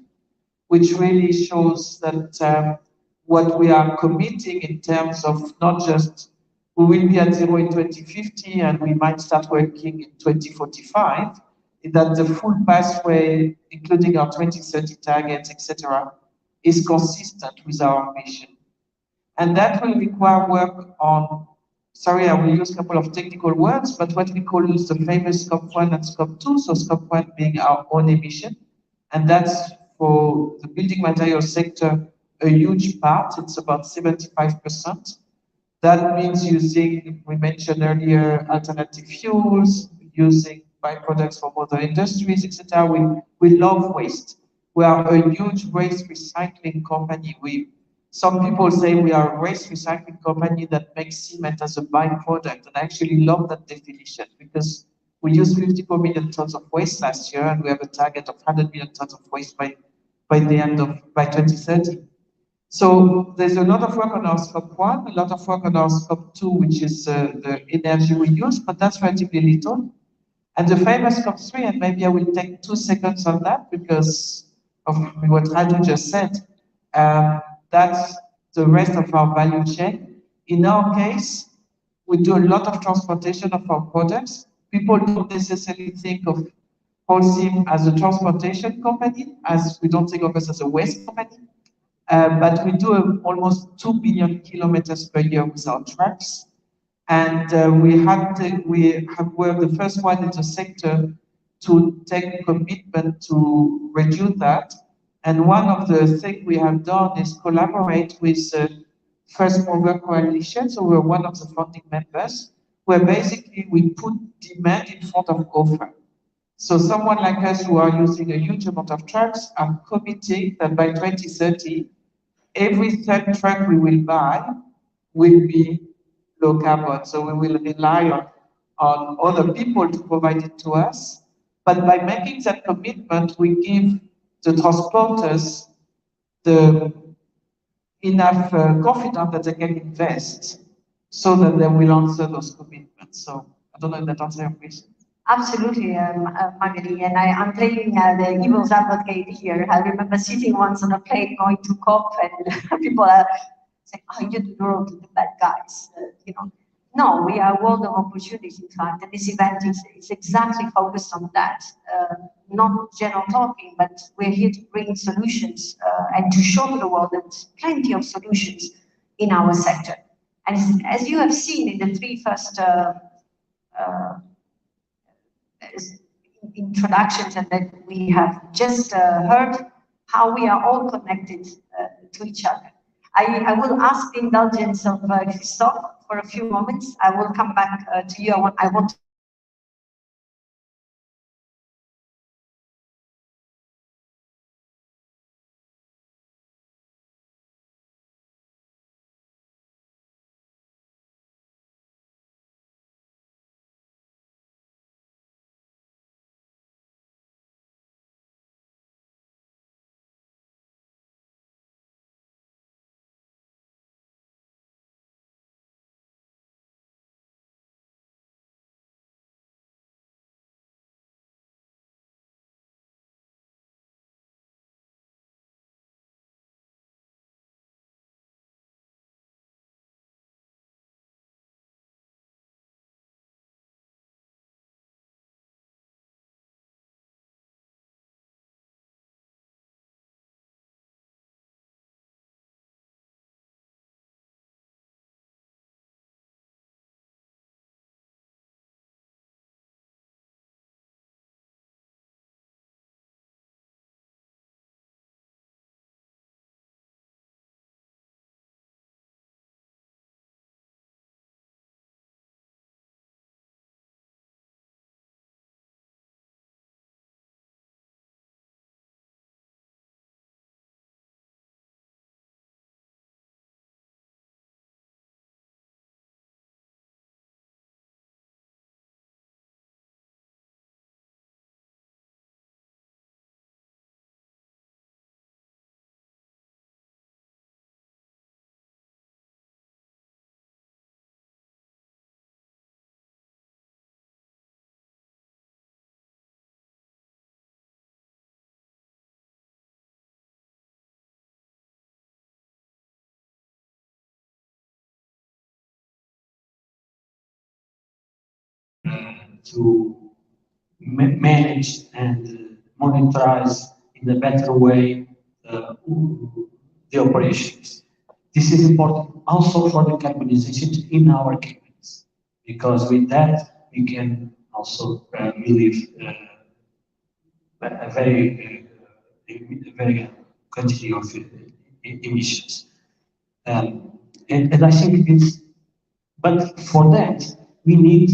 which really shows that what we are committing in terms of not just we will be at zero in 2050 and we might start working in 2045, that the full pathway, including our 2030 targets, etc., is consistent with our ambition. And that will require work on sorry, I will use a couple of technical words, but what we call is the famous Scope 1 and Scope 2, so Scope 1 being our own emission, and that's for the building material sector a huge part, it's about 75%. That means using, we mentioned earlier, alternative fuels, using byproducts from other industries, etc. We love waste. We are a huge waste recycling company. Some people say we are a waste recycling company that makes cement as a byproduct, and I actually love that definition because we used 54 million tons of waste last year, and we have a target of 100 million tons of waste by 2030. So there's a lot of work on our Scope 1, a lot of work on our Scope 2, which is the energy we use, but that's relatively little. And the famous Scope 3, and maybe I will take 2 seconds on that because of what Radu just said, that's the rest of our value chain. In our case, we do a lot of transportation of our products. People don't necessarily think of Holcim as a transportation company, as we don't think of us as a waste company. But we do almost 2 billion kilometers per year with our trucks. And we were the first one in the sector to take commitment to reduce that. And one of the things we have done is collaborate with First Mover Coalition. So we're one of the founding members, where basically we put demand in front of offer. So someone like us who are using a huge amount of trucks are committing that by 2030, every third truck we will buy will be low carbon. So we will rely on other people to provide it to us. But by making that commitment, we give the transporters enough confidence that they can invest so that they will answer those commitments. So I don't know if that answers your question. Absolutely, Magali, and I'm playing the evil's advocate here. I remember sitting once on a plane going to COP, and people are saying, "Oh, you're the bad guys," you know. No, we are a world of opportunities, in fact, and this event is exactly focused on that. Not general talking, but we're here to bring solutions and to show to the world that there's plenty of solutions in our sector. And as you have seen in the 3 first introductions, and that we have just heard how we are all connected to each other. I will ask the indulgence of Christophe for a few moments. I will come back to you. I want to manage and monitorize in a better way the operations. This is important also for the carbonization in our companies. because with that we can also relieve a very quantity of emissions. And I think it's, but for that we need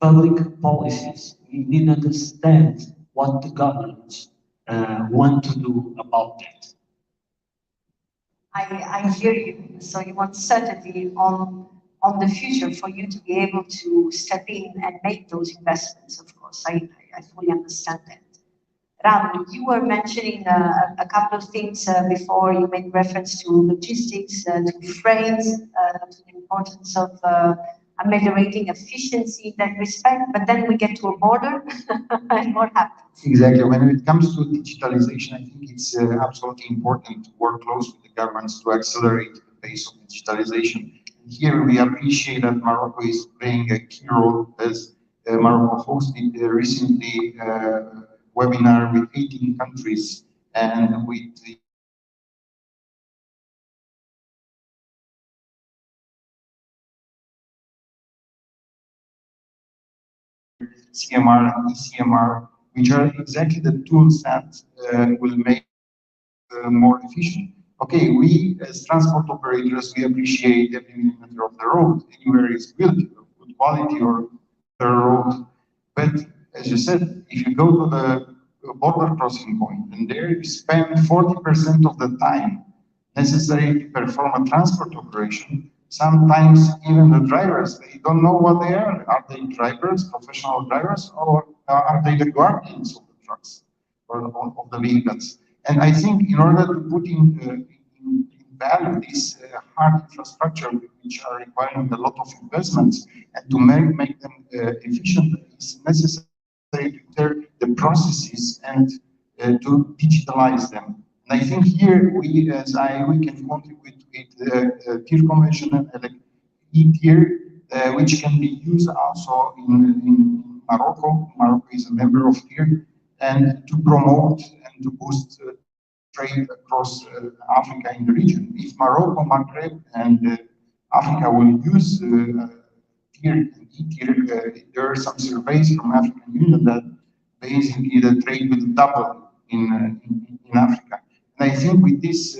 public policies. We need to understand what the governments want to do about that. I hear you. So you want certainty on the future for you to be able to step in and make those investments, of course. I fully understand that. Ram, you were mentioning a couple of things before. You made reference to logistics, to freight, to the importance of ameliorating efficiency in that respect, but then we get to a border and what happens? Exactly. When it comes to digitalization, I think it's absolutely important to work close with the governments to accelerate the pace of digitalization. Here we appreciate that Morocco is playing a key role, as Morocco hosted recently a webinar with 18 countries and with the CMR and ECMR, which are exactly the tools that will make more efficient. Okay, we as transport operators, we appreciate every millimeter of the road, anywhere is built, good quality or the road. But as you said, if you go to the border crossing point, and there you spend 40% of the time necessary to perform a transport operation, sometimes even the drivers, they don't know what they are. Are they drivers, professional drivers, or are they the guardians of the trucks or of the vehicles? And I think in order to put in value this hard infrastructure, which are requiring a lot of investments, and to make them efficient, it's necessary to turn the processes and to digitalize them. And I think here we can contribute with tier convention like e-tier, which can be used also in Morocco. Morocco is a member of tier, and to promote and to boost trade across Africa in the region. If Morocco, Maghreb, and Africa will use tier and e-tier, there are some surveys from African Union that basically the trade will double in Africa. And I think with these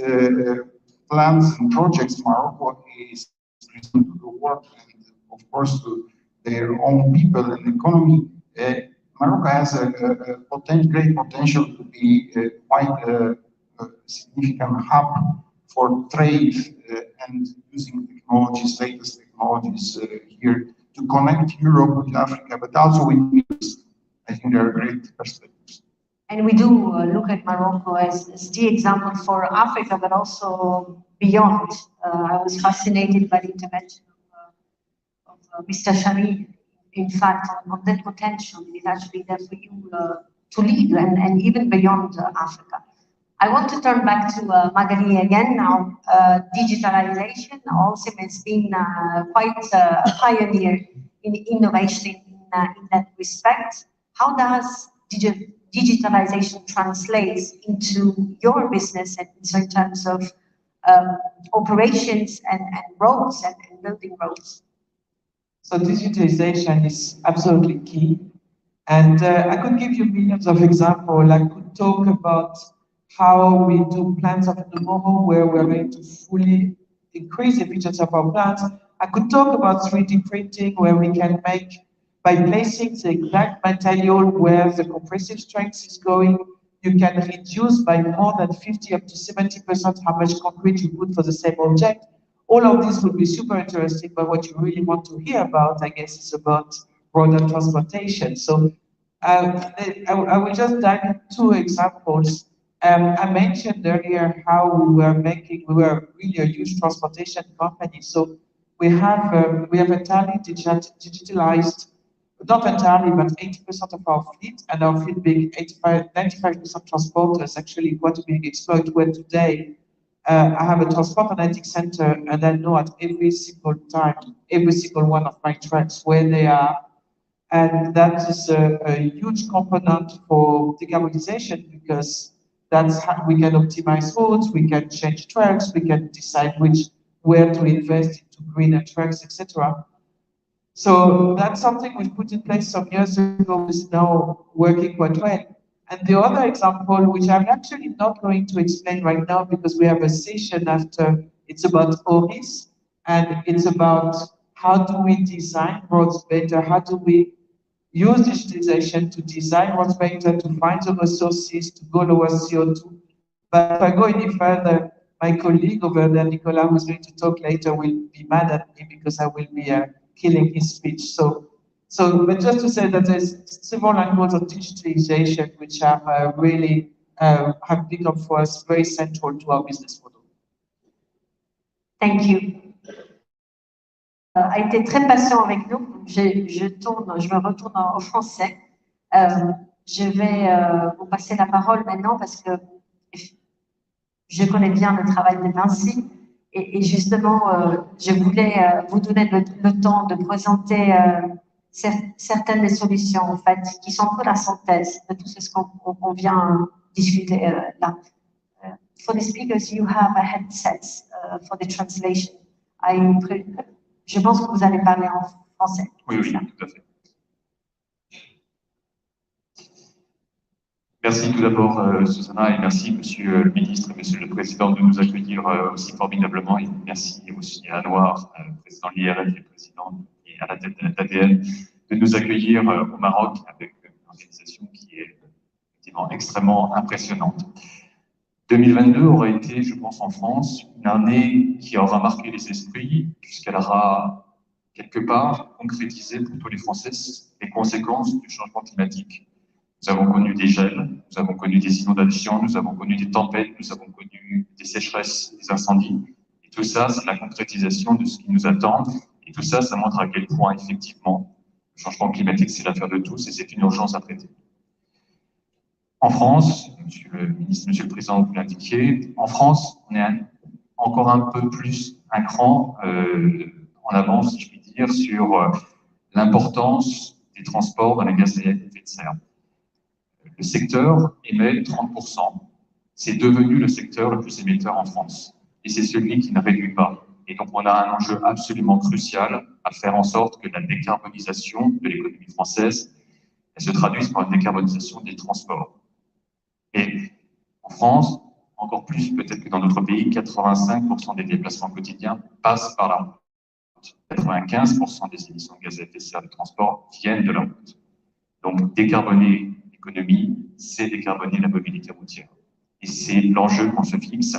plans and projects, Morocco is presenting to the world and of course to their own people and economy. Morocco has a great potential to be quite a significant hub for trade and using technologies, latest technologies here to connect Europe with Africa, but also with Middle East. I think there are great perspectives. And we do look at Morocco as the example for Africa, but also beyond. I was fascinated by the intervention of Mr. Shari. In fact, on that potential, it is actually there for you to lead and even beyond Africa. I want to turn back to Magali again now. Digitalization also has been quite a pioneer in innovation in that respect. How does digitalization translate into your business and so in terms of operations and roads and building roads? So digitalization is absolutely key. And I could give you millions of examples. I could talk about how we do plans of tomorrow where we're going to fully increase the efficiency of our plants. I could talk about 3D printing where we can make, by placing the exact material where the compressive strength is going, you can reduce by more than 50 up to 70% how much concrete you put for the same object. All of this would be super interesting, but what you really want to hear about, I guess, is about road and transportation. So I will just dive into two examples. I mentioned earlier how we were really a huge transportation company. So we have entirely digitalized, not entirely, but 80% of our fleet, and our fleet being 95% transporters, actually quite a big exploit where today I have a transport analytics center, and I know at every single time, every single one of my trucks where they are. And that is a huge component for decarbonization because that's how we can optimize roads, we can change trucks, we can decide where to invest into greener trucks, etc. So that's something we put in place some years ago, is now working quite well. And the other example, which I'm actually not going to explain right now because we have a session after, it's about ORIS, and it's about how do we design roads better, how do we use digitalization to design roads better, to find the resources, to go lower CO2. But if I go any further, my colleague over there, Nicolas, who's going to talk later, will be mad at me because I will be killing his speech. But just to say that there's several angles of digitalization which are really have become for us very central to our business model. Thank you. A été très patient avec nous. Je me retourne au français. Je vais vous passer la parole maintenant parce que je connais bien le travail de Vinci et justement, je voulais vous donner le temps de présenter certaines des solutions en fait qui sont un peu la synthèse de tout ce qu'on vient discuter là. For the speakers, you have a headset for the translation. Je pense que vous allez parler en français. Oui, oui, tout à fait. Merci tout d'abord, Susanna, et merci, Monsieur le Ministre et Monsieur le Président, de nous accueillir aussi formidablement. Et merci aussi à Anouar, président de l'IRF et président et à la tête de l'ADN, de nous accueillir au Maroc avec une organisation qui est effectivement extrêmement impressionnante. 2022 aura été, je pense, en France, une année qui aura marqué les esprits, puisqu'elle aura quelque part concrétisé pour tous les Français les conséquences du changement climatique. Nous avons connu des gels, nous avons connu des inondations, nous avons connu des tempêtes, nous avons connu des sécheresses, des incendies. Et tout ça, c'est la concrétisation de ce qui nous attend. Et tout ça, ça montre à quel point, effectivement, le changement climatique, c'est l'affaire de tous et c'est une urgence à traiter. En France, Monsieur le Ministre, Monsieur le Président, vous l'indiquiez, en France, on est encore un peu plus un cran en avance, si je puis dire, sur l'importance des transports dans les gaz à effet de serre. Le secteur émet 30%. C'est devenu le secteur le plus émetteur en France. Et c'est celui qui ne réduit pas. Et donc, on a un enjeu absolument crucial à faire en sorte que la décarbonisation de l'économie française elle se traduise par une décarbonisation des transports. Et en France, encore plus peut-être que dans d'autres pays, 85% des déplacements quotidiens passent par la route. 95% des émissions de gaz à effet de serre de transport viennent de la route. Donc, décarboner l'économie, c'est décarboner la mobilité routière. Et c'est l'enjeu qu'on se fixe.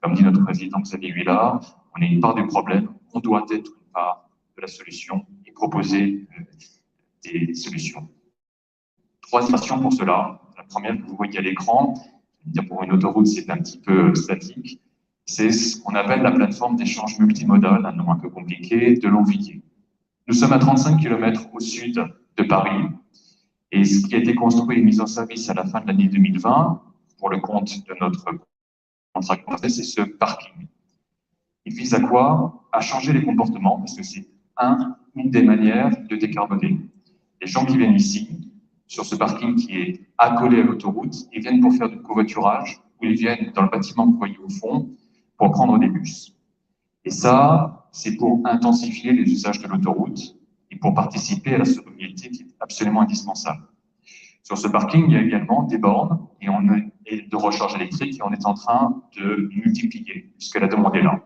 Comme dit notre président Xavier Huillard, on est une part du problème, on doit être une part de la solution et proposer des solutions. Trois stations pour cela. La première que vous voyez à l'écran, pour une autoroute, c'est un petit peu statique. C'est ce qu'on appelle la plateforme d'échange multimodal, un nom un peu compliqué, de Longvilliers. Nous sommes à 35 km au sud de Paris. Et ce qui a été construit et mis en service à la fin de l'année 2020, pour le compte de notre contrat, c'est ce parking. Il vise à quoi? À changer les comportements, parce que c'est une des manières de décarboner. Les gens qui viennent ici, sur ce parking qui est accolé à l'autoroute, ils viennent pour faire du covoiturage, ou ils viennent dans le bâtiment que vous voyez au fond, pour prendre des bus. Et ça, c'est pour intensifier les usages de l'autoroute et pour participer à la sobriété qui est absolument indispensable. Sur ce parking, il y a également des bornes et de recharge électrique et on est en train de multiplier, puisque la demande est là.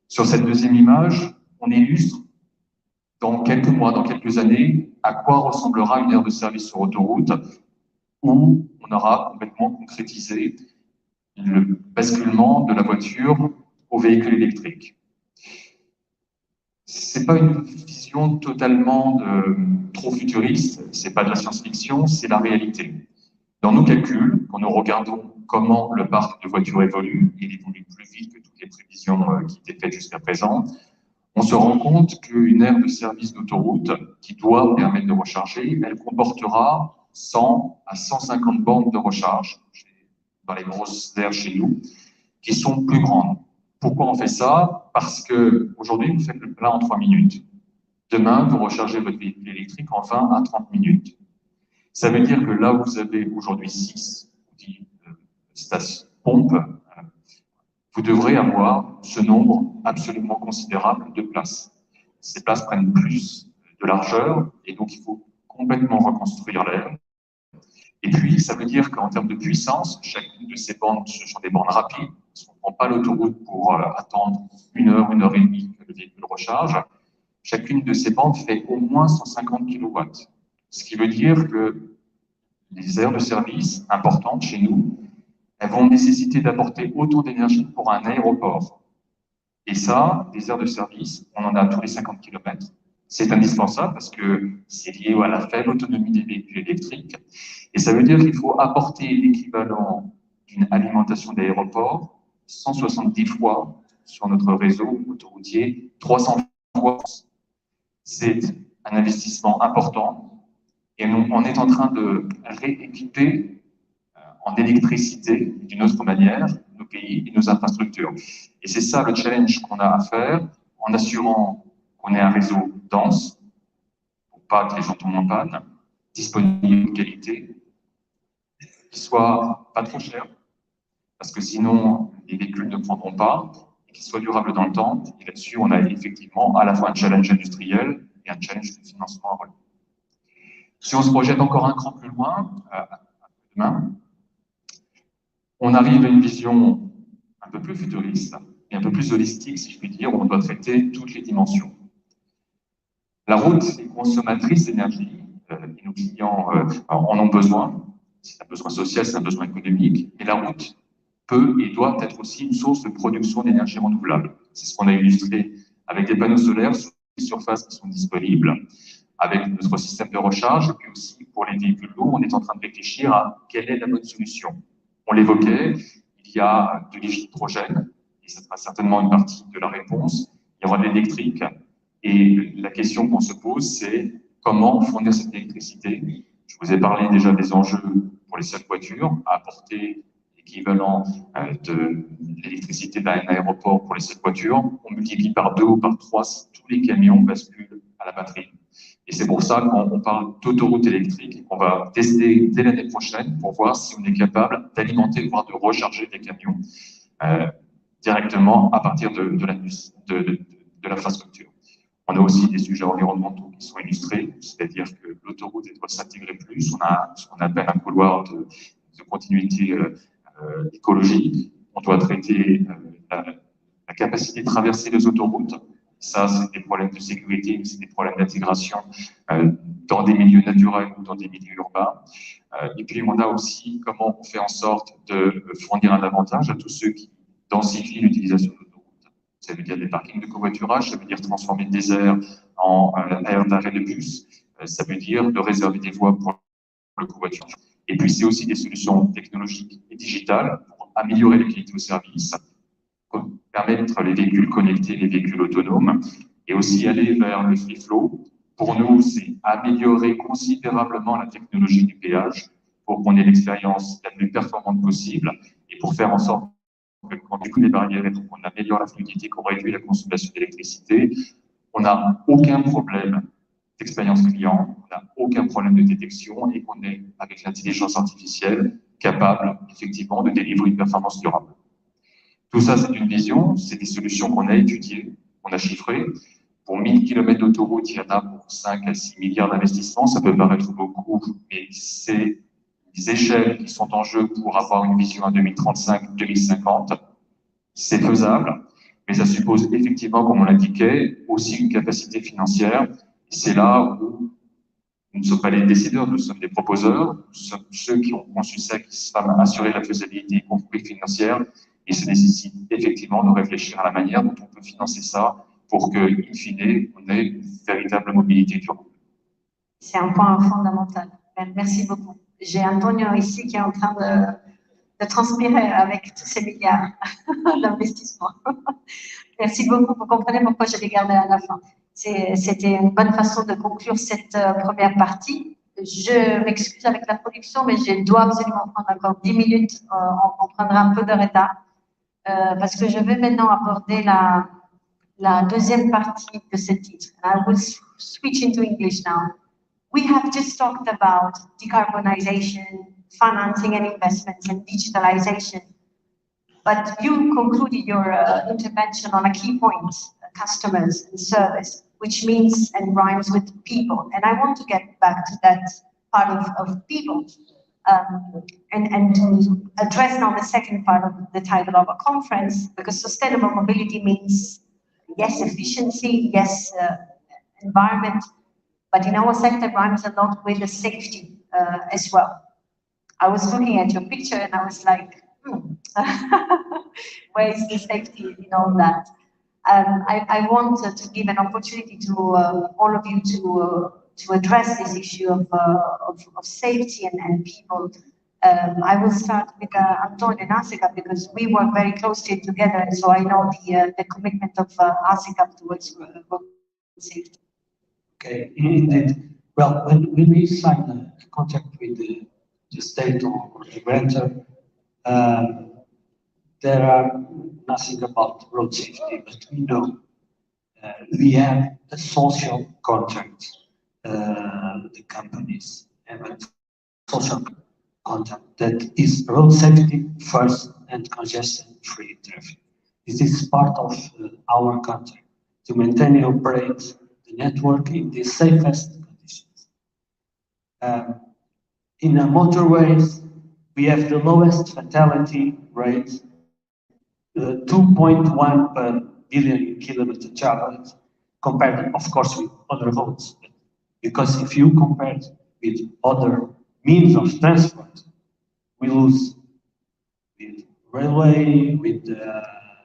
Sur cette deuxième image, on illustre dans quelques mois, dans quelques années, à quoi ressemblera une aire de service sur autoroute où on aura complètement concrétisé le basculement de la voiture au véhicule électrique. C'est pas une vision totalement trop futuriste, c'est pas de la science-fiction, c'est la réalité. Dans nos calculs, quand nous regardons comment le parc de voitures évolue, il évolue plus vite que toutes les prévisions qui étaient faites jusqu'à présent, on se rend compte qu'une aire de service d'autoroute qui doit permettre de recharger, elle comportera 100 à 150 bornes de recharge dans les grosses aires chez nous, qui sont plus grandes. Pourquoi on fait ça? Parce qu'aujourd'hui, vous faites le plein en 3 minutes. Demain, vous rechargez votre véhicule électrique en 20 à 30 minutes. Ça veut dire que là où vous avez aujourd'hui 6 stations pompes, vous devrez avoir ce nombre absolument considérable de places. Ces places prennent plus de largeur, et donc il faut complètement reconstruire l'aire. Et puis, ça veut dire qu'en termes de puissance, chacune de ces bandes, ce sont des bandes rapides. On ne prend pas l'autoroute pour attendre 1 heure, 1 heure et demie que le véhicule recharge. Chacune de ces bandes fait au moins 150 kW. Ce qui veut dire que les aires de service importantes chez nous, elles vont nécessiter d'apporter autant d'énergie pour un aéroport. Et ça, des aires de service, on en a tous les 50 km. C'est indispensable parce que c'est lié à la faible autonomie des véhicules électriques. Et ça veut dire qu'il faut apporter l'équivalent d'une alimentation d'aéroport 170 fois sur notre réseau autoroutier, 300 fois. C'est un investissement important et on est en train de rééquiper en électricité d'une autre manière nos pays et nos infrastructures. Et c'est ça le challenge qu'on a à faire en assurant qu'on ait un réseau dense, pour pas que les gens tombent en panne, disponible de qualité, qui soit pas trop cher, parce que sinon les véhicules ne prendront pas, et qui soit durable dans le temps. Et là-dessus, on a effectivement à la fois un challenge industriel et un challenge de financement à relever. Si on se projette encore un cran plus loin, demain, on arrive à une vision un peu plus futuriste et un peu plus holistique, si je puis dire, où on doit traiter toutes les dimensions. La route est consommatrice d'énergie, et nos clients en ont besoin. C'est un besoin social, c'est un besoin économique, et la route peut et doit être aussi une source de production d'énergie renouvelable. C'est ce qu'on a illustré avec des panneaux solaires sur les surfaces qui sont disponibles, avec notre système de recharge, et puis aussi pour les véhicules lourds, on est en train de réfléchir à quelle est la bonne solution. On l'évoquait, il y a de l'hydrogène, et ce sera certainement une partie de la réponse. Il y aura de l'électrique, et la question qu'on se pose, c'est comment fournir cette électricité. Je vous ai parlé déjà des enjeux pour les seules voitures, à apporter l'équivalent de l'électricité d'un aéroport pour les seules voitures. On multiplie par 2 ou par 3 si tous les camions basculent à la batterie. Et c'est pour ça qu'on parle d'autoroute électrique, qu'on va tester dès l'année prochaine pour voir si on est capable d'alimenter, voire de recharger des camions directement à partir de l'infrastructure. On a aussi des sujets environnementaux qui sont illustrés, c'est-à-dire que l'autoroute doit s'intégrer plus. On a ce qu'on appelle un couloir de continuité écologique. On doit traiter la capacité de traverser les autoroutes. Ça, c'est des problèmes de sécurité, mais c'est des problèmes d'intégration dans des milieux naturels ou dans des milieux urbains. Et puis, on a aussi comment on fait en sorte de fournir un avantage à tous ceux qui densifient l'utilisation de l'autoroute. Ça veut dire des parkings de covoiturage, ça veut dire transformer des aires en aires d'arrêt de bus, ça veut dire de réserver des voies pour le covoiturage. Et puis, c'est aussi des solutions technologiques et digitales pour améliorer la qualité au service, permettre les véhicules connectés, les véhicules autonomes, et aussi aller vers le free flow. Pour nous, c'est améliorer considérablement la technologie du péage pour qu'on ait l'expérience la plus performante possible et pour faire en sorte qu'on découle les barrières et qu'on améliore la fluidité, qu'on réduit la consommation d'électricité. On n'a aucun problème d'expérience client, on n'a aucun problème de détection et qu'on est, avec l'intelligence artificielle, capable effectivement de délivrer une performance durable. Tout ça, c'est une vision, c'est des solutions qu'on a étudiées, qu'on a chiffrées. Pour 1000 km d'autoroute, il y en a pour 5 à 6 milliards d'investissements. Ça peut paraître beaucoup, mais c'est des échelles qui sont en jeu pour avoir une vision à 2035-2050. C'est faisable, mais ça suppose effectivement, comme on l'indiquait, aussi une capacité financière. C'est là où nous ne sommes pas les décideurs, nous sommes les proposeurs, nous sommes ceux qui ont conçu ça, qui savent assurer la faisabilité, y compris financière. Et ça nécessite effectivement de réfléchir à la manière dont on peut financer ça pour que, in fine, on ait une véritable mobilité durable. C'est un point fondamental. Merci beaucoup. J'ai Antonio ici qui est en train de transpirer avec tous ces milliards d'investissements. Merci beaucoup. Vous comprenez pourquoi je l'ai gardé à la fin. C'était une bonne façon de conclure cette première partie. Je m'excuse avec la production, mais je dois absolument prendre encore 10 minutes. On prendra un peu de retard. Parce que je vais maintenant aborder la deuxième partie de ce titre. I will switch into English now. We have just talked about decarbonization, financing and investments, and digitalization. But you concluded your intervention on a key point, customers and service, which means and rhymes with people. And I want to get back to that part of people and to address now the second part of the title of a conference, because sustainable mobility means, yes, efficiency, yes, environment, but in our sector rhymes a lot with the safety as well. I was looking at your picture and I was like, where is the safety in all that? I wanted to give an opportunity to all of you to address this issue of safety and people. I will start with Antonio and ASECAP because we work very closely together, and so I know the commitment of ASECAP towards road safety. Okay, indeed. Well, when we sign a contract with the state or the grantor, there are nothing about road safety, but we know we have a social contract. The companies have a social contract that is road safety first and congestion-free traffic. This is part of our contract to maintain and operate the network in the safest conditions. In the motorways, we have the lowest fatality rate, 2.1 per billion kilometer traveled, compared, of course, with other roads. Because if you compare it with other means of transport, we lose with railway, with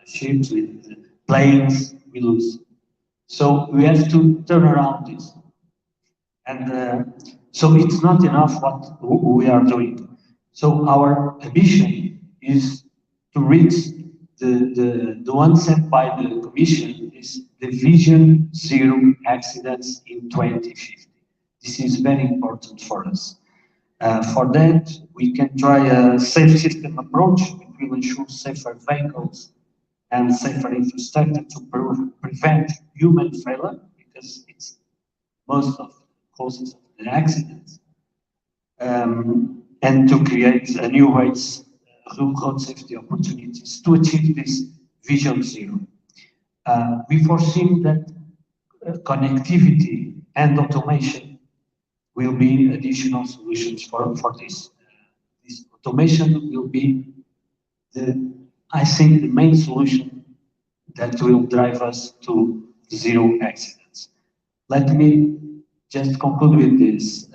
ships, with planes, we lose. So we have to turn around this. And so it's not enough what we are doing. So our ambition is to reach the one set by the Commission is the Vision Zero accidents in 2050. This is very important for us. For that, we can try a safe system approach. It will ensure safer vehicles and safer infrastructure to prevent human failure, because it's most of the causes of the accidents, and to create a new ways road safety opportunities to achieve this Vision Zero. We foresee that connectivity and automation will be additional solutions for this. This automation will be, I think, the main solution that will drive us to zero accidents. Let me just conclude with this.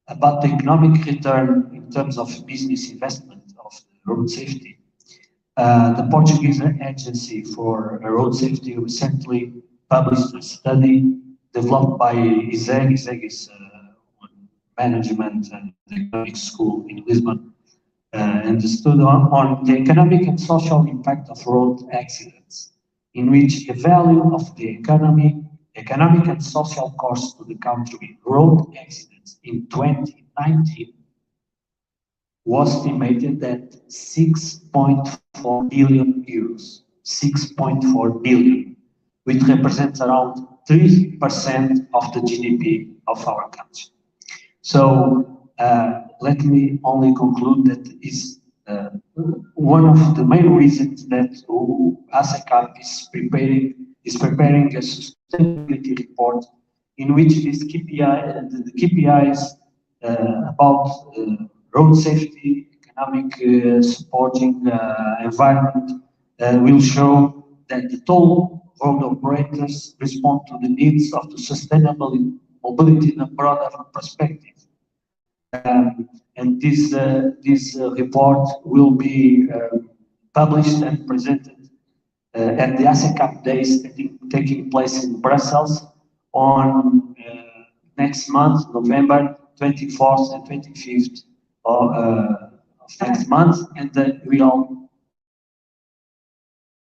About the economic return in terms of business investment of road safety. The Portuguese Agency for Road Safety recently published a study developed by ISEG. ISEG is management and economic school in Lisbon, and the study on the economic and social impact of road accidents, in which the value of the economic and social cost to the country road accidents in 2019 was estimated at 6.4 billion euros, 6.4 billion, which represents around 3% of the GDP of our country. So let me only conclude that is one of the main reasons that ASECAP is preparing a sustainability report in which this the KPIs about road safety, economic supporting environment will show that the toll road operators respond to the needs of the sustainable mobility in a broader perspective. And this report will be published and presented at the ASECAP days taking place in Brussels on next month, November 24th and 25th of next month, and then we all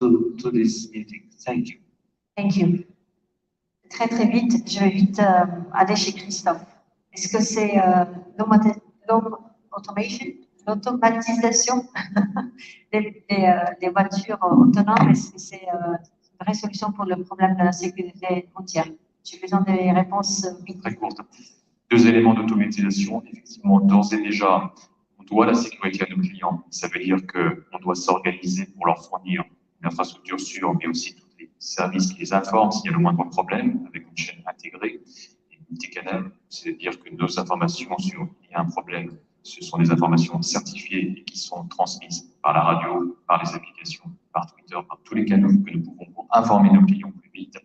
to this meeting. Thank you. Thank you. Très très vite, je vais vite aller chez Christophe. Est-ce que c'est l'automatisation des voitures autonomes? Est-ce que c'est une vraie solution pour le problème de la sécurité routière? J'ai besoin des réponses vite. Très courtes. Deux éléments d'automatisation. Effectivement, d'ores et déjà, on doit la sécurité à nos clients. Ça veut dire qu'on doit s'organiser pour leur fournir une infrastructure sûre, mais aussi toutes les services qui les informent s'il y a le moindre problème, avec une chaîne intégrée et multicanal. C'est-à-dire que nos informations sur il y a un problème, ce sont des informations certifiées et qui sont transmises par la radio, par les applications, par Twitter, par tous les canaux que nous pouvons pour informer nos clients plus vite.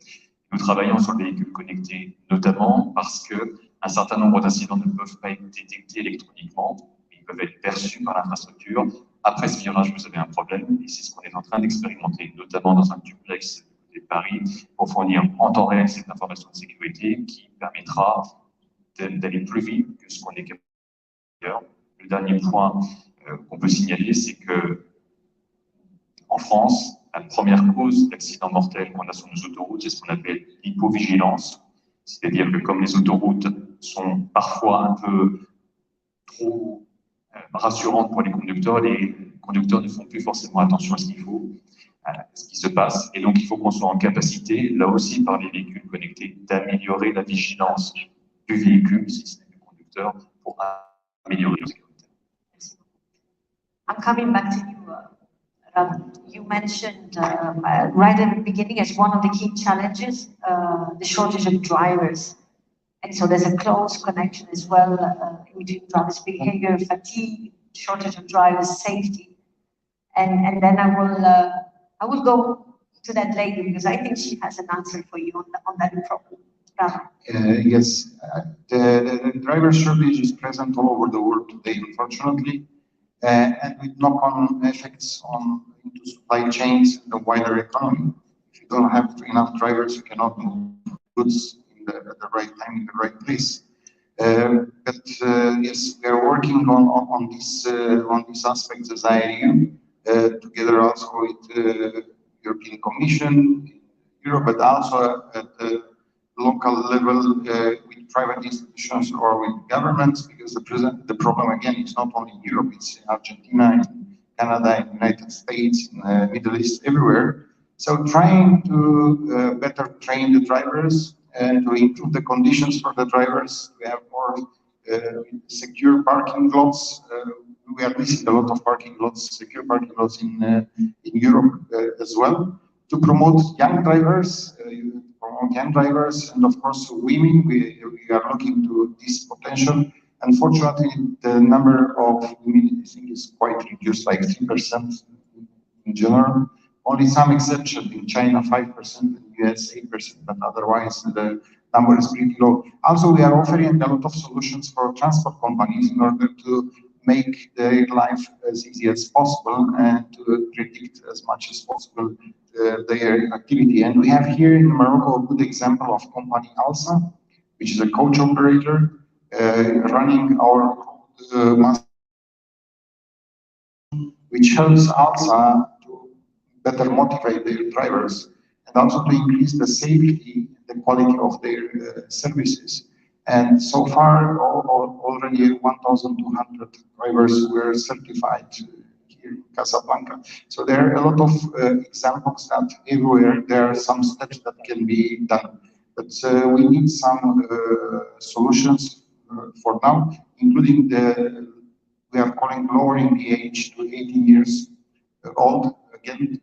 Nous travaillons sur le véhicule connecté, notamment parce qu'un certain nombre d'incidents ne peuvent pas être détectés électroniquement, mais ils peuvent être perçus par l'infrastructure. Après ce virage, vous avez un problème, et c'est ce qu'on est en train d'expérimenter, notamment dans un duplex de Paris, pour fournir en temps réel cette information de sécurité qui permettra d'aller plus vite que ce qu'on est capable de faire. Le dernier point qu'on peut signaler, c'est que en France, la première cause d'accident mortel qu'on a sur nos autoroutes, c'est ce qu'on appelle l'hypovigilance. C'est-à-dire que comme les autoroutes sont parfois un peu trop rassurantes pour les conducteurs ne font plus forcément attention à ce qu'il faut, à ce qui se passe. Et donc, il faut qu'on soit en capacité, là aussi par les véhicules connectés, d'améliorer la vigilance du véhicule, si ce n'est du conducteur, pour améliorer la sécurité. I'm coming back to you. You mentioned right at the beginning as one of the key challenges, the shortage of drivers. And so there's a close connection as well between drivers' behavior, fatigue, shortage of drivers' safety. And then I will go to that lady because I think she has an answer for you on that problem. Yes, the driver shortage is present all over the world today, unfortunately. And with knock-on effects into supply chains and the wider economy. If you don't have enough drivers, you cannot move goods at the right time, in the right place. Yes, we are working on these aspects as IAU, together also with the European Commission, Europe, but also at the local level with private institutions or with governments, because the problem again is not only in Europe, it's in Argentina, in Canada, in the United States, in the Middle East, everywhere. So trying to better train the drivers and to improve the conditions for the drivers. We have more secure parking lots. We are missing a lot of parking lots, secure parking lots in Europe as well. To promote young drivers, and of course women, we are looking to this potential. Unfortunately, the number of women, I think, is quite reduced, like 3% in general. Only some exceptions in China, 5%, in the US, 8%, but otherwise the number is pretty low. Also, we are offering a lot of solutions for transport companies in order to make their life as easy as possible and to predict as much as possible their activity. And we have here in Morocco a good example of company ALSA, which is a coach operator running our which helps ALSA to better motivate their drivers and also to increase the safety and the quality of their services. And so far, already 1,200 drivers were certified here in Casablanca. So there are a lot of examples that everywhere there are some steps that can be done. But we need some solutions for now, including we are calling lowering the age to 18 years old, again,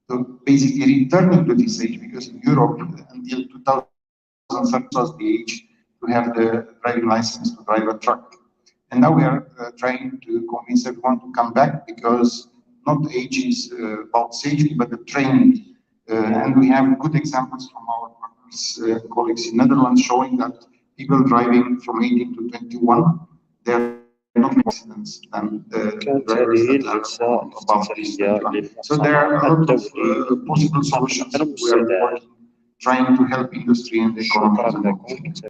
to basically returning to this age, because in Europe, until 2007 was the age to have the driving license to drive a truck. And now we are trying to convince everyone to come back, because not the age is about safety, but the training. And we have good examples from our partners, colleagues in Netherlands, showing that people driving from 18 to 21, they're not accidents than the drivers that are above this 21. So there are a lot of possible solutions. We are working, trying to help industry and the economy.